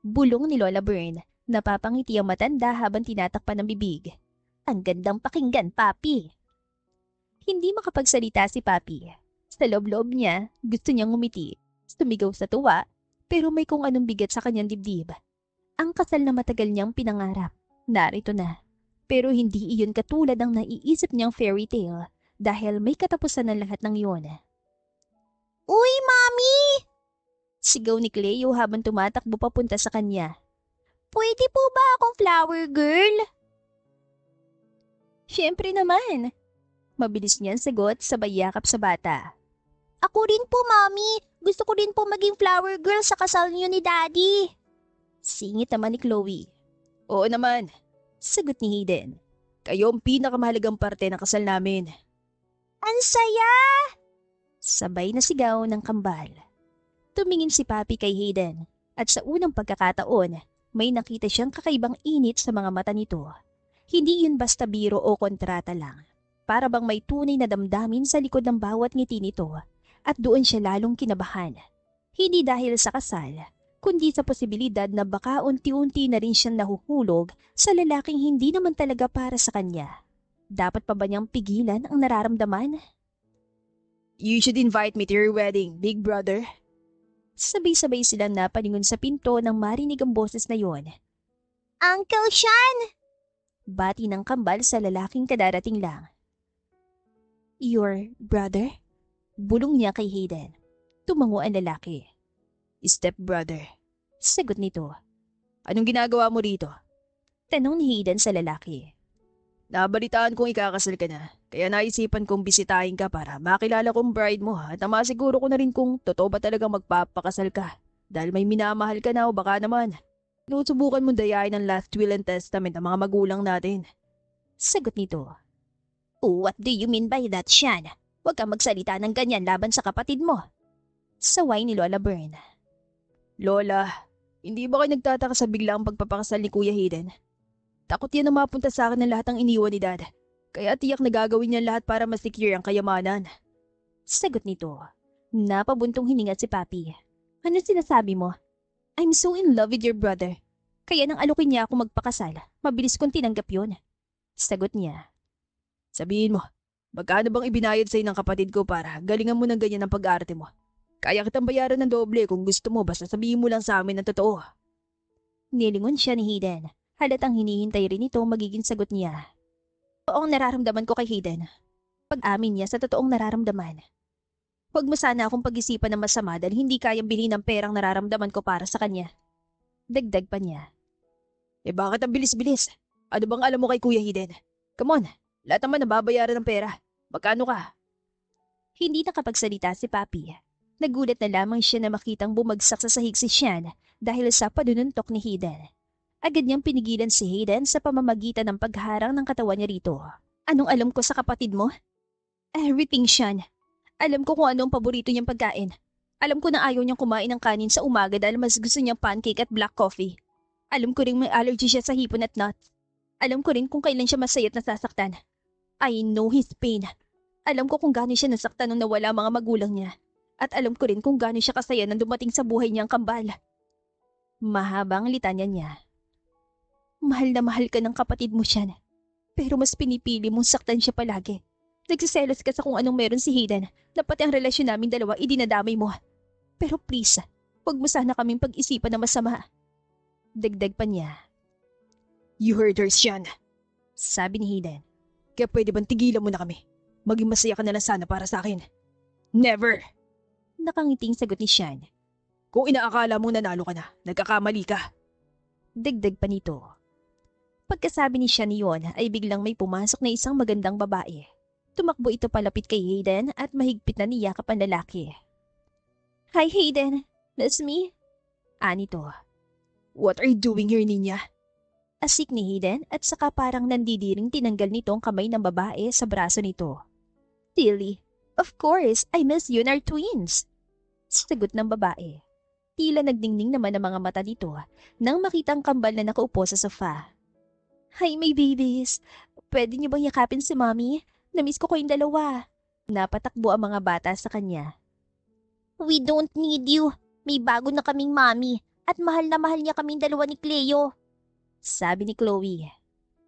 Bulong ni Lola Bern. Napapangiti ang matanda habang tinatakpan ng bibig. Ang gandang pakinggan, Papi. Hindi makapagsalita si Papi. Sa loob-loob niya, gusto niyang ngumiti. Sumigaw sa tuwa, pero may kung anong bigat sa kanyang dibdib. Ang kasal na matagal niyang pinangarap. Narito na. Pero hindi iyon katulad ng naiisip niyang fairy tale dahil may katapusan ng lahat ng iyon. Uy, Mami! Sigaw ni Cleo habang tumatakbo papunta sa kanya. Pwede po ba akong flower girl? Siyempre naman. Mabilis niyang sagot sabay yakap sa bata. Ako rin po, Mami. Gusto ko rin po maging flower girl sa kasal niyo ni Daddy. Singit naman ni Chloe. Oo naman. Sagot ni Hayden. Kayo ang pinakamahalagang parte ng kasal namin. Ang saya! Sabay na sigaw ng kambal. Tumingin si Papi kay Hayden at sa unang pagkakataon, may nakita siyang kakaibang init sa mga mata nito. Hindi yun basta biro o kontrata lang. Para bang may tunay na damdamin sa likod ng bawat ngiti nito at doon siya lalong kinabahan. Hindi dahil sa kasal, kundi sa posibilidad na baka unti-unti na rin siyang nahuhulog sa lalaking hindi naman talaga para sa kanya. Dapat pa ba niyang pigilan ang nararamdaman? You should invite me to your wedding, big brother. Sabay-sabay silang napalingon sa pinto nang marinig ang boses na yon. Uncle Sean! Bati ng kambal sa lalaking kadarating lang. Your brother? Bulong niya kay Hayden. Tumango ang lalaki. Step brother. Sagot nito. Anong ginagawa mo rito? Tanong ni Hayden sa lalaki. Nabalitaan kong ikakasal ka na, kaya naisipan kong bisitahin ka para makilala kong bride mo at masiguro ko na rin kung totoo ba talagang magpapakasal ka. Dahil may minamahal ka na o baka naman. Sinusubukan mong dayain ang last will and testament ng mga magulang natin. Sagot nito. What do you mean by that, Sean? Huwag kang magsalita ng ganyan laban sa kapatid mo. Saway ni Lola Bern. Lola, hindi ba kayo nagtataka sa biglaang pagpapakasal ni Kuya Hayden? Takot yan na mapunta sa akin ng lahat ng iniwan ni Dad. Kaya tiyak na gagawin niya lahat para masecure ang kayamanan. Sagot nito. Napabuntong hininga si Papi. Ano sinasabi mo? I'm so in love with your brother. Kaya nang alukin niya ako magpakasal, mabilis kong tinanggap yun. Sagot niya. Sabihin mo, magkano bang ibinayad sa'yo ng kapatid ko para galingan mo ng ganyan ang pag-arte mo? Kaya kitang bayaran ng doble kung gusto mo basta sabihin mo lang sa amin ang totoo. Nilingon siya ni Hayden. Halatang hinihintay rin ito magiging sagot niya. Totoong nararamdaman ko kay Hayden. Pag-amin niya sa totoong nararamdaman. Huwag mo sana akong pag-isipan ng masama dahil hindi kayang bilhin ng perang nararamdaman ko para sa kanya. Dagdag pa niya. Bakit ang bilis-bilis? Ano bang alam mo kay Kuya Hayden? Come on, lahat naman nababayaran ng pera. Magkano ka? Hindi nakapagsalita si Papi. Nagulat na lamang siya na makitang bumagsak sa sahig si Sean dahil sa panununtok ni Hayden. Agad niyang pinigilan si Hayden sa pamamagitan ng pagharang ng katawan niya rito. Anong alam ko sa kapatid mo? Everything, Sean. Alam ko kung ano ang paborito niyang pagkain. Alam ko na ayaw niyang kumain ng kanin sa umaga dahil mas gusto niyang pancake at black coffee. Alam ko rin may allergy siya sa hipon at nuts. Alam ko rin kung kailan siya masaya at nasasaktan. I know his pain. Alam ko kung gaano siya nasaktan nung nawala ang mga magulang niya. At alam ko rin kung gaano siya kasaya nang dumating sa buhay niyang kambal. Mahabang litanya niya. Mahal na mahal ka ng kapatid mo siya. Pero mas pinipili mong saktan siya palagi. Nagsiselos ka sa kung anong meron si Hayden na pati ang relasyon namin dalawa idinadamay mo. Pero please, huwag mo sana kaming pag-isipan na masama. Dagdag pa niya. You heard her, Sian. Sabi ni Hayden. Kaya pwede bang tigilan mo na kami? Maging masaya ka na lang sana para sa akin. Never! Nakangiting sagot ni Sian. Kung inaakala mong nanalo ka na, nagkakamali ka. Dagdag pa nito. Pagkasabi ni Sian niyon ay biglang may pumasok na isang magandang babae. Tumakbo ito palapit kay Hayden at mahigpit na niyakap ang lalaki. Hi Hayden, that's me. Anito. What are you doing here, Ninya? Asik ni Hayden at saka parang nandidiring tinanggal nito ang kamay ng babae sa braso nito. Tilly, of course, I miss you and our twins. Sagot ng babae. Tila nagdingning naman ang mga mata nito nang makitang kambal na nakaupo sa sofa. Hi, my babies. Pwede niyo bang yakapin si Mommy? Namiss ko kayong dalawa. Napatakbo ang mga bata sa kanya. We don't need you. May bago na kaming Mommy at mahal na mahal niya kaming dalawa ni Cleo. Sabi ni Chloe.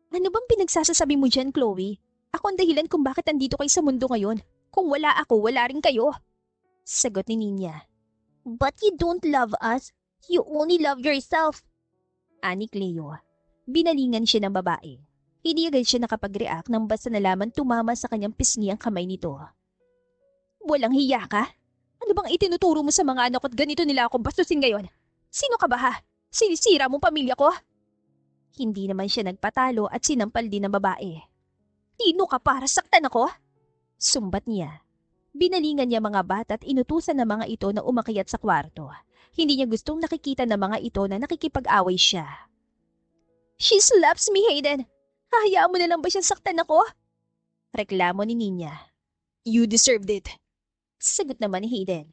Ano bang pinagsasasabi mo dyan, Chloe? Ako ang dahilan kung bakit andito kayo sa mundo ngayon. Kung wala ako, wala rin kayo. Sagot ni Ninya. But you don't love us. You only love yourself. Ani Cleo. Binalingan siya ng babae. Hindi agad siya nakapag-react nang basta nalaman tumama sa kanyang pisngi ang kamay nito. Walang hiya ka? Ano bang itinuturo mo sa mga anak ko't ganito nila akong bastusin ngayon? Sino ka ba ha? Sinisira mong pamilya ko? Hindi naman siya nagpatalo at sinampal din ng babae. Tino ka para saktan ako? Sumbat niya. Binalingan niya mga bata at inutusan ng mga ito na umakyat sa kwarto. Hindi niya gustong nakikita ng mga ito na nakikipag-away siya. She slaps me, Hayden. Hahayaan mo na lang ba siyang saktan ako? Reklamo ni Ninya. You deserved it. Sagot naman ni Hayden.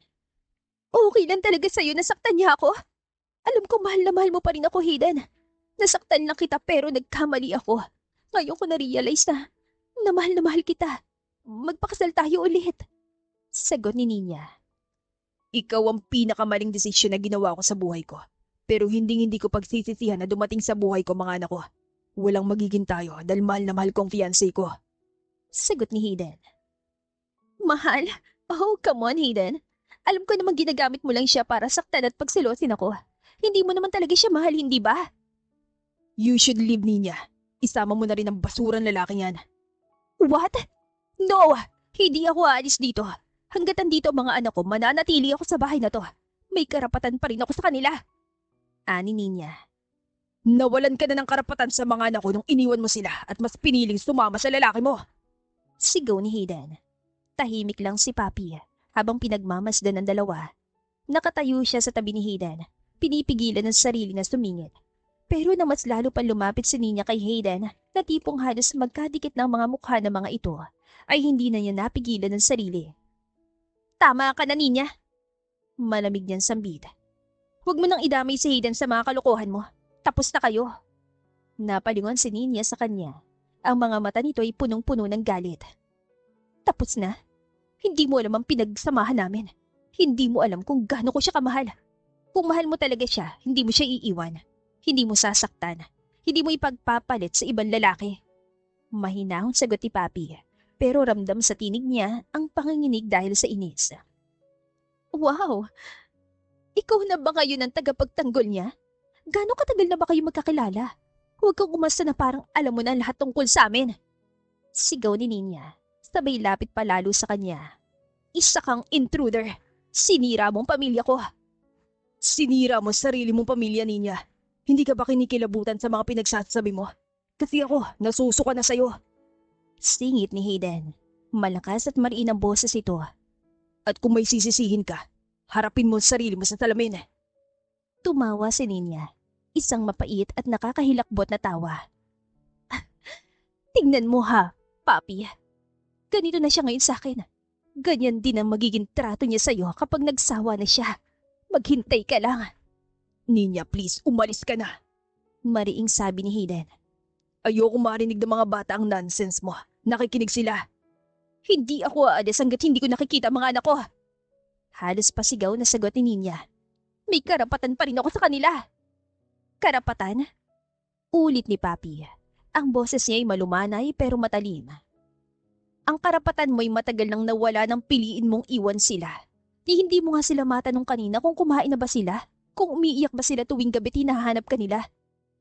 Okay lang talaga sa'yo na saktan niya ako. Alam ko mahal na mahal mo pa rin ako, Hayden. Nasaktan lang kita pero nagkamali ako. Ngayon ko na-realize na mahal kita. Magpakasal tayo ulit. Sagot ni Ninya. Ikaw ang pinakamaling desisyon na ginawa ko sa buhay ko. Pero hindi ko pagsisisihan na dumating sa buhay ko mga anak ko. Walang magiging tayo dahil mahal na mahal ko ang fiancé ko. Sagot ni Hayden. Mahal? Oh, come on, Hayden. Alam ko namang ginagamit mo lang siya para saktan at pagsilosin ako. Hindi mo naman talaga siya mahal, hindi ba? You should leave, Ninya. Isama mo na rin ang basurang lalaki yan. What? No! Hindi ako aalis dito. Hanggat andito ang mga anak ko, mananatili ako sa bahay na to. May karapatan pa rin ako sa kanila. Ani Ninya. Nawalan ka na ng karapatan sa mga anak ko nung iniwan mo sila at mas piniling sumama sa lalaki mo. Sigaw ni Hayden. Tahimik lang si Papi habang pinagmamasdan ng dalawa. Nakatayo siya sa tabi ni Hayden. Pinipigilan ng sarili na sumingit. Pero na mas lalo pa lumapit si Ninya kay Hayden na tipong halos magkadikit ng mga mukha ng mga ito ay hindi na niya napigilan ng sarili. Tama ka na, Ninya. Malamig niyang sambit. Huwag mo nang idamay si Hayden sa mga kalokohan mo. Tapos na kayo. Napalingon si Ninya sa kanya. Ang mga mata nito ay punong-puno ng galit. Tapos na? Hindi mo alam ang pinagsamahan namin. Hindi mo alam kung gaano ko siya kamahal. Kung mahal mo talaga siya, hindi mo siya iiwan. Hindi mo sasaktan. Hindi mo ipagpapalit sa ibang lalaki. Mahinahong sagot ni Papi. Pero ramdam sa tinig niya ang panginginig dahil sa inis. Wow! Ikaw na ba ngayon ang tagapagtanggol niya? Gano'ng katagal na ba kayo magkakilala? Huwag kang umasta na parang alam mo na lahat tungkol sa amin. Sigaw ni Ninya, sabay lapit palalo sa kanya. Isa kang intruder. Sinira mong pamilya ko. Sinira mo sarili mong pamilya, Ninya. Hindi ka ba kinikilabutan sa mga pinagsasabi mo? Kasi ako, nasusuka na sa'yo. Singit ni Hayden. Malakas at mariin ang boses ito. At kung may sisisihin ka, harapin mo sarili mo sa salamin. Tumawa si Ninya. Isang mapait at nakakahilakbot na tawa. Tingnan mo ha, Papi. Ganito na siya ngayon sa akin. Ganyan din ang magiging trato niya sa'yo kapag nagsawa na siya. Maghintay ka lang. Ninya, please, umalis ka na. Mariing sabi ni Hayden. Ayoko marinig ng mga bata ang nonsense mo. Nakikinig sila. Hindi ako aalis hanggat hindi ko nakikita ang mga anak ko. Halos pasigaw na sagot ni Ninya. May karapatan pa rin ako sa kanila. Karapatan? Ulit ni Papi. Ang boses niya ay malumanay pero matalim. Ang karapatan mo'y matagal nang nawala nang piliin mong iwan sila. Di hindi mo nga sila matanong kanina kung kumain na ba sila? Kung umiiyak ba sila tuwing gabi hinahanap ka nila?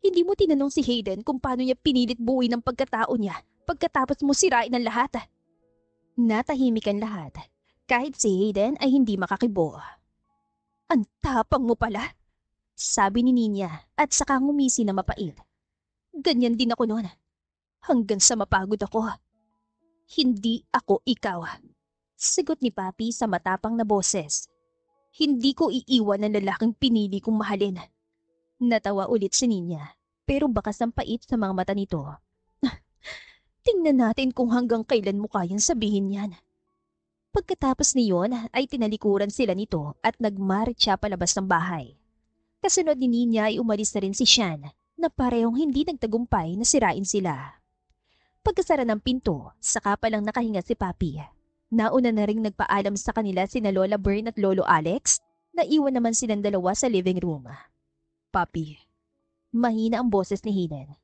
Hindi mo tinanong si Hayden kung paano niya pinilit buuin ang pagkatao niya pagkatapos mo sirain ang lahat. Natahimik ang lahat. Kahit si Hayden ay hindi makakibo. Ang tapang mo pala, sabi ni Ninya at saka ngumisi na mapait. Ganyan din ako noon. Hanggang sa mapagod ako. Hindi ako ikaw. Sagot ni Papi sa matapang na boses. Hindi ko iiwan ang lalaking pinili kong mahalin. Natawa ulit si Ninya, pero bakas ang pait sa mga mata nito. Tingnan natin kung hanggang kailan mo kayang sabihin yan. Pagkatapos niyon ay tinalikuran sila nito at nagmarcha palabas ng bahay. Kasunod ni Ninya ay umalis na rin si Shan na parehong hindi nagtagumpay na sirain sila. Pagkasara ng pinto, saka pa lang nakahinga si Papi. Nauna na ring nagpaalam sa kanila sina Lola Bern at Lolo Alex na iwan naman silang dalawa sa living room. Papi, Mahina ang boses ni Hayden.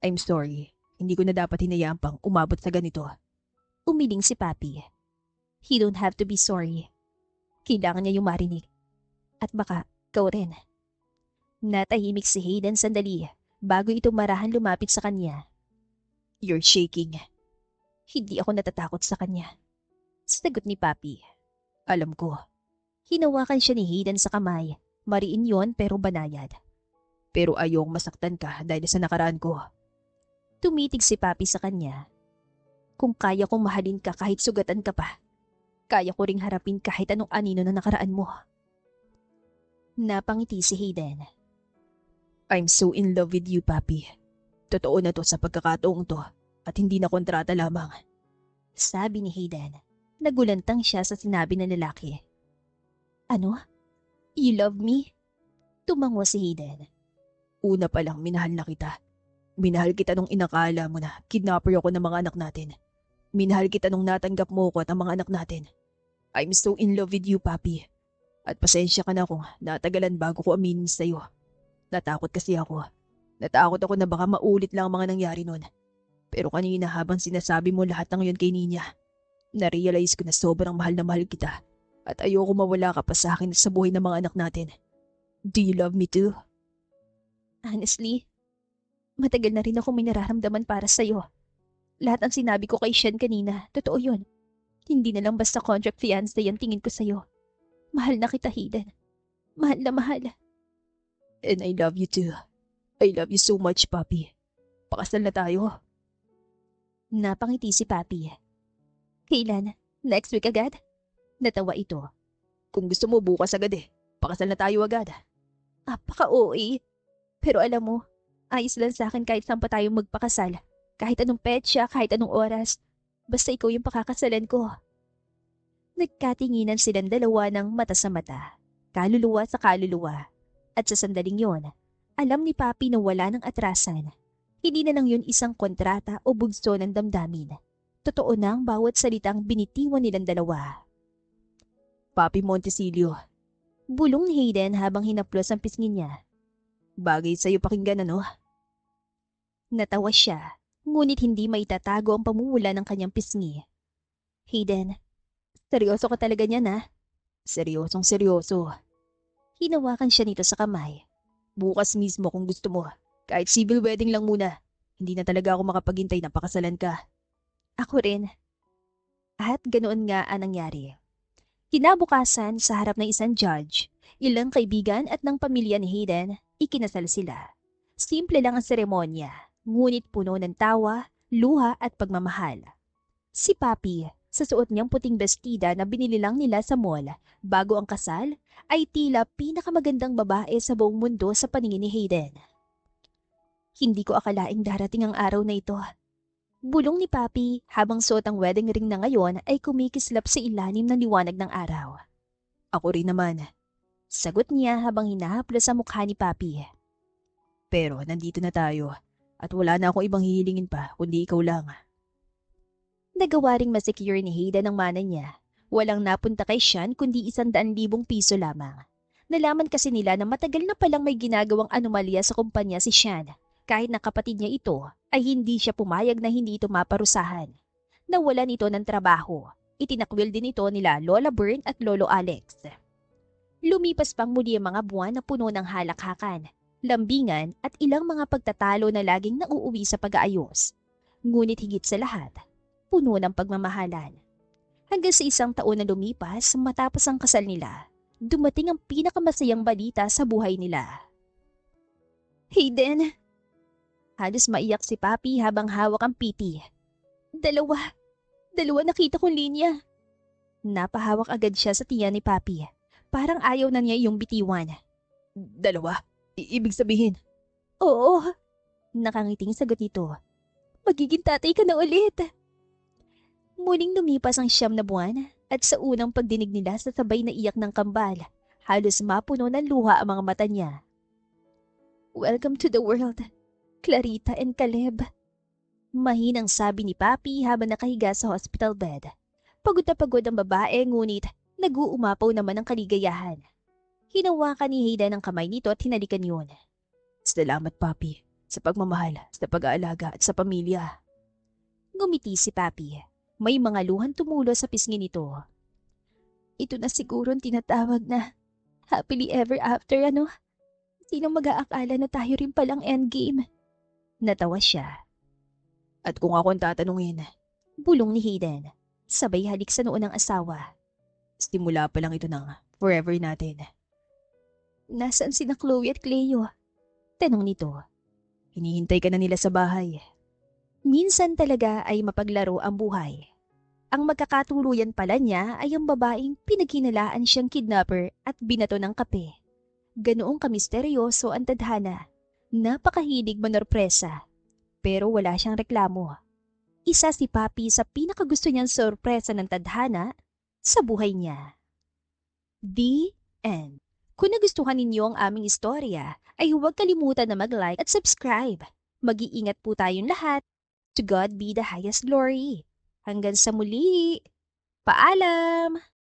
I'm sorry. Hindi ko na dapat hinayaan pang umabot sa ganito. Umiling si Papi. He don't have to be sorry. Kailangan niya yung marinig. At baka, ikaw rin. Natahimik si Hayden sandali bago ito marahan lumapit sa kanya. You're shaking. Hindi ako natatakot sa kanya. Sagot ni Papi. Alam ko. Hinawakan siya ni Hayden sa kamay. Mariin yon pero banayad. Pero ayong masaktan ka dahil sa nakaraan ko. Tumitig si Papi sa kanya. Kung kaya kong mahalin ka kahit sugatan ka pa, kaya ko ring harapin kahit anong anino na nakaraan mo. Napangiti si Hayden. I'm so in love with you, Papi. Totoo na to sa pagkakataong to at hindi na kontrata lamang. Sabi ni Hayden. Nagulantang siya sa sinabi ng lalaki. Ano? You love me? Tumango si Hayden. Una pa lang minahal na kita. Minahal kita nung inakala mo na kidnapper ako ng mga anak natin. Minahal kita nung natanggap mo ko at ang mga anak natin. I'm so in love with you, Papi. At pasensya ka na kung natagalan bago ko aminin sa'yo. Natakot kasi ako. Natakot ako na baka maulit lang ang mga nangyari nun. Pero kanina habang sinasabi mo lahat ng yun kay Ninya, na-realize ko na sobrang mahal na mahal kita. At ayoko mawala ka pa sa akin at sa buhay ng mga anak natin. Do you love me too? Honestly, matagal na rin ako may nararamdaman para sa'yo. Lahat ang sinabi ko kay Shen kanina, totoo yun. Hindi na lang basta contract fiancé ang tingin ko sa'yo. Mahal na kita, Hayden. Mahal na mahal. And I love you too. I love you so much, Papi. Pakasal na tayo. Napangiti si Papi. Kailan? Next week agad? Natawa ito. Kung gusto mo bukas agad pakasal na tayo agad. Apaka-OA. Pero alam mo, ayos lang sa akin kahit saan pa tayo magpakasal. Kahit anong petsa, kahit anong oras. Basta ikaw yung pakakasalan ko. Nagkatinginan silang dalawa ng mata sa mata. Kaluluwa sa kaluluwa. At sa sandaling yon, alam ni Papi na wala ng atrasan. Hindi na lang yun isang kontrata o bugso ng damdamin. Totoo na ang bawat salitang binitiwan nilang dalawa. Papi Montecillo. Bulong ni Hayden habang hinaplos ang pisngi niya. Bagay sa'yo pakinggan ano? Natawa siya, ngunit hindi maitatago ang pamumula ng kanyang pisngi. Hayden, seryoso ka talaga niyan ha? Seryosong seryoso. Hinawakan siya nito sa kamay. Bukas mismo kung gusto mo. Kahit civil wedding lang muna. Hindi na talaga ako makapaghintay na pakasalan ka. Ako rin. At ganoon nga ang nangyari. Kinabukasan sa harap ng isang judge, ilang kaibigan at ng pamilya ni Hayden, ikinasal sila. Simple lang ang seremonya, ngunit puno ng tawa, luha at pagmamahal. Si Papi, sa suot niyang puting bestida na binili lang nila sa mall bago ang kasal, ay tila pinakamagandang babae sa buong mundo sa paningin ni Hayden. Hindi ko akalaing darating ang araw na ito. Bulong ni Papi habang suot ang wedding ring na ngayon ay kumikislap sa ilalim ng liwanag ng araw. Ako rin naman. Sagot niya habang hinahaplos sa mukha ni Papi. Pero nandito na tayo at wala na akong ibang hihilingin pa kundi ikaw lang. Nagawa ring masecure ni Hayden ang mana niya. Walang napunta kay Sean kundi 100,000 piso lamang. Nalaman kasi nila na matagal na palang may ginagawang anomalya sa kumpanya si Sean. Kahit na kapatid niya ito, ay hindi siya pumayag na hindi ito maparusahan. Nawalan ito ng trabaho. Itinakwil din ito nila Lola Bern at Lolo Alex. Lumipas pang muli ang mga buwan na puno ng halakhakan, lambingan at ilang mga pagtatalo na laging nauuwi sa pag-aayos. Ngunit higit sa lahat, puno ng pagmamahalan. Hanggang sa 1 taon na lumipas matapos ang kasal nila, dumating ang pinakamasayang balita sa buhay nila. Hayden! Halos maiyak si Papi habang hawak ang piti. Dalawa nakita kong linya. Napahawak agad siya sa tiyan ni Papi. Parang ayaw na niya yung bitiwan. Dalawa? Ibig sabihin? Oo, nakangiting sagot nito. Magiging tatay ka na ulit. Muling lumipas ang 9 na buwan at sa unang pagdinig nila sa sabay na iyak ng kambal, halos mapuno ng luha ang mga mata niya. Welcome to the world, Clarita and Caleb. Mahinang sabi ni Papi habang nakahiga sa hospital bed. Pagod na pagod ang babae ngunit nag-uumapaw naman ang kaligayahan. Hinawakan ni Hayden ang kamay nito at hinalikan yun. Salamat, Papi, sa pagmamahal, sa pag-aalaga at sa pamilya. Ngumiti si Papi. May mga luhan tumulo sa pisngi nito. Ito na siguro ang tinatawag na happily ever after, ano? Sino mag-aakala na tayo rin palang endgame? Natawa siya. At kung ako ang tatanungin, Bulong ni Hayden. Sabay halik sa noo ng asawa. simula pa lang ito ng forever natin. Nasaan sina Chloe at Cleo? Tanong nito. Hinihintay ka na nila sa bahay. Minsan talaga ay mapaglaro ang buhay. Ang magkakatuluyan pala niya ay ang babaeng pinaghinalaan siyang kidnapper at binato ng kape. Ganoong kamisteryoso ang tadhana. Napakahilig manorpresa. Pero wala siyang reklamo. Isa si Papi sa pinakagusto niyang sorpresa ng tadhana sa buhay niya. The end. Kung nagustuhan ninyo ang aming istorya, ay huwag kalimutan na mag-like at subscribe. Mag-iingat po tayong lahat. To God be the highest glory. Hanggang sa muli. Paalam!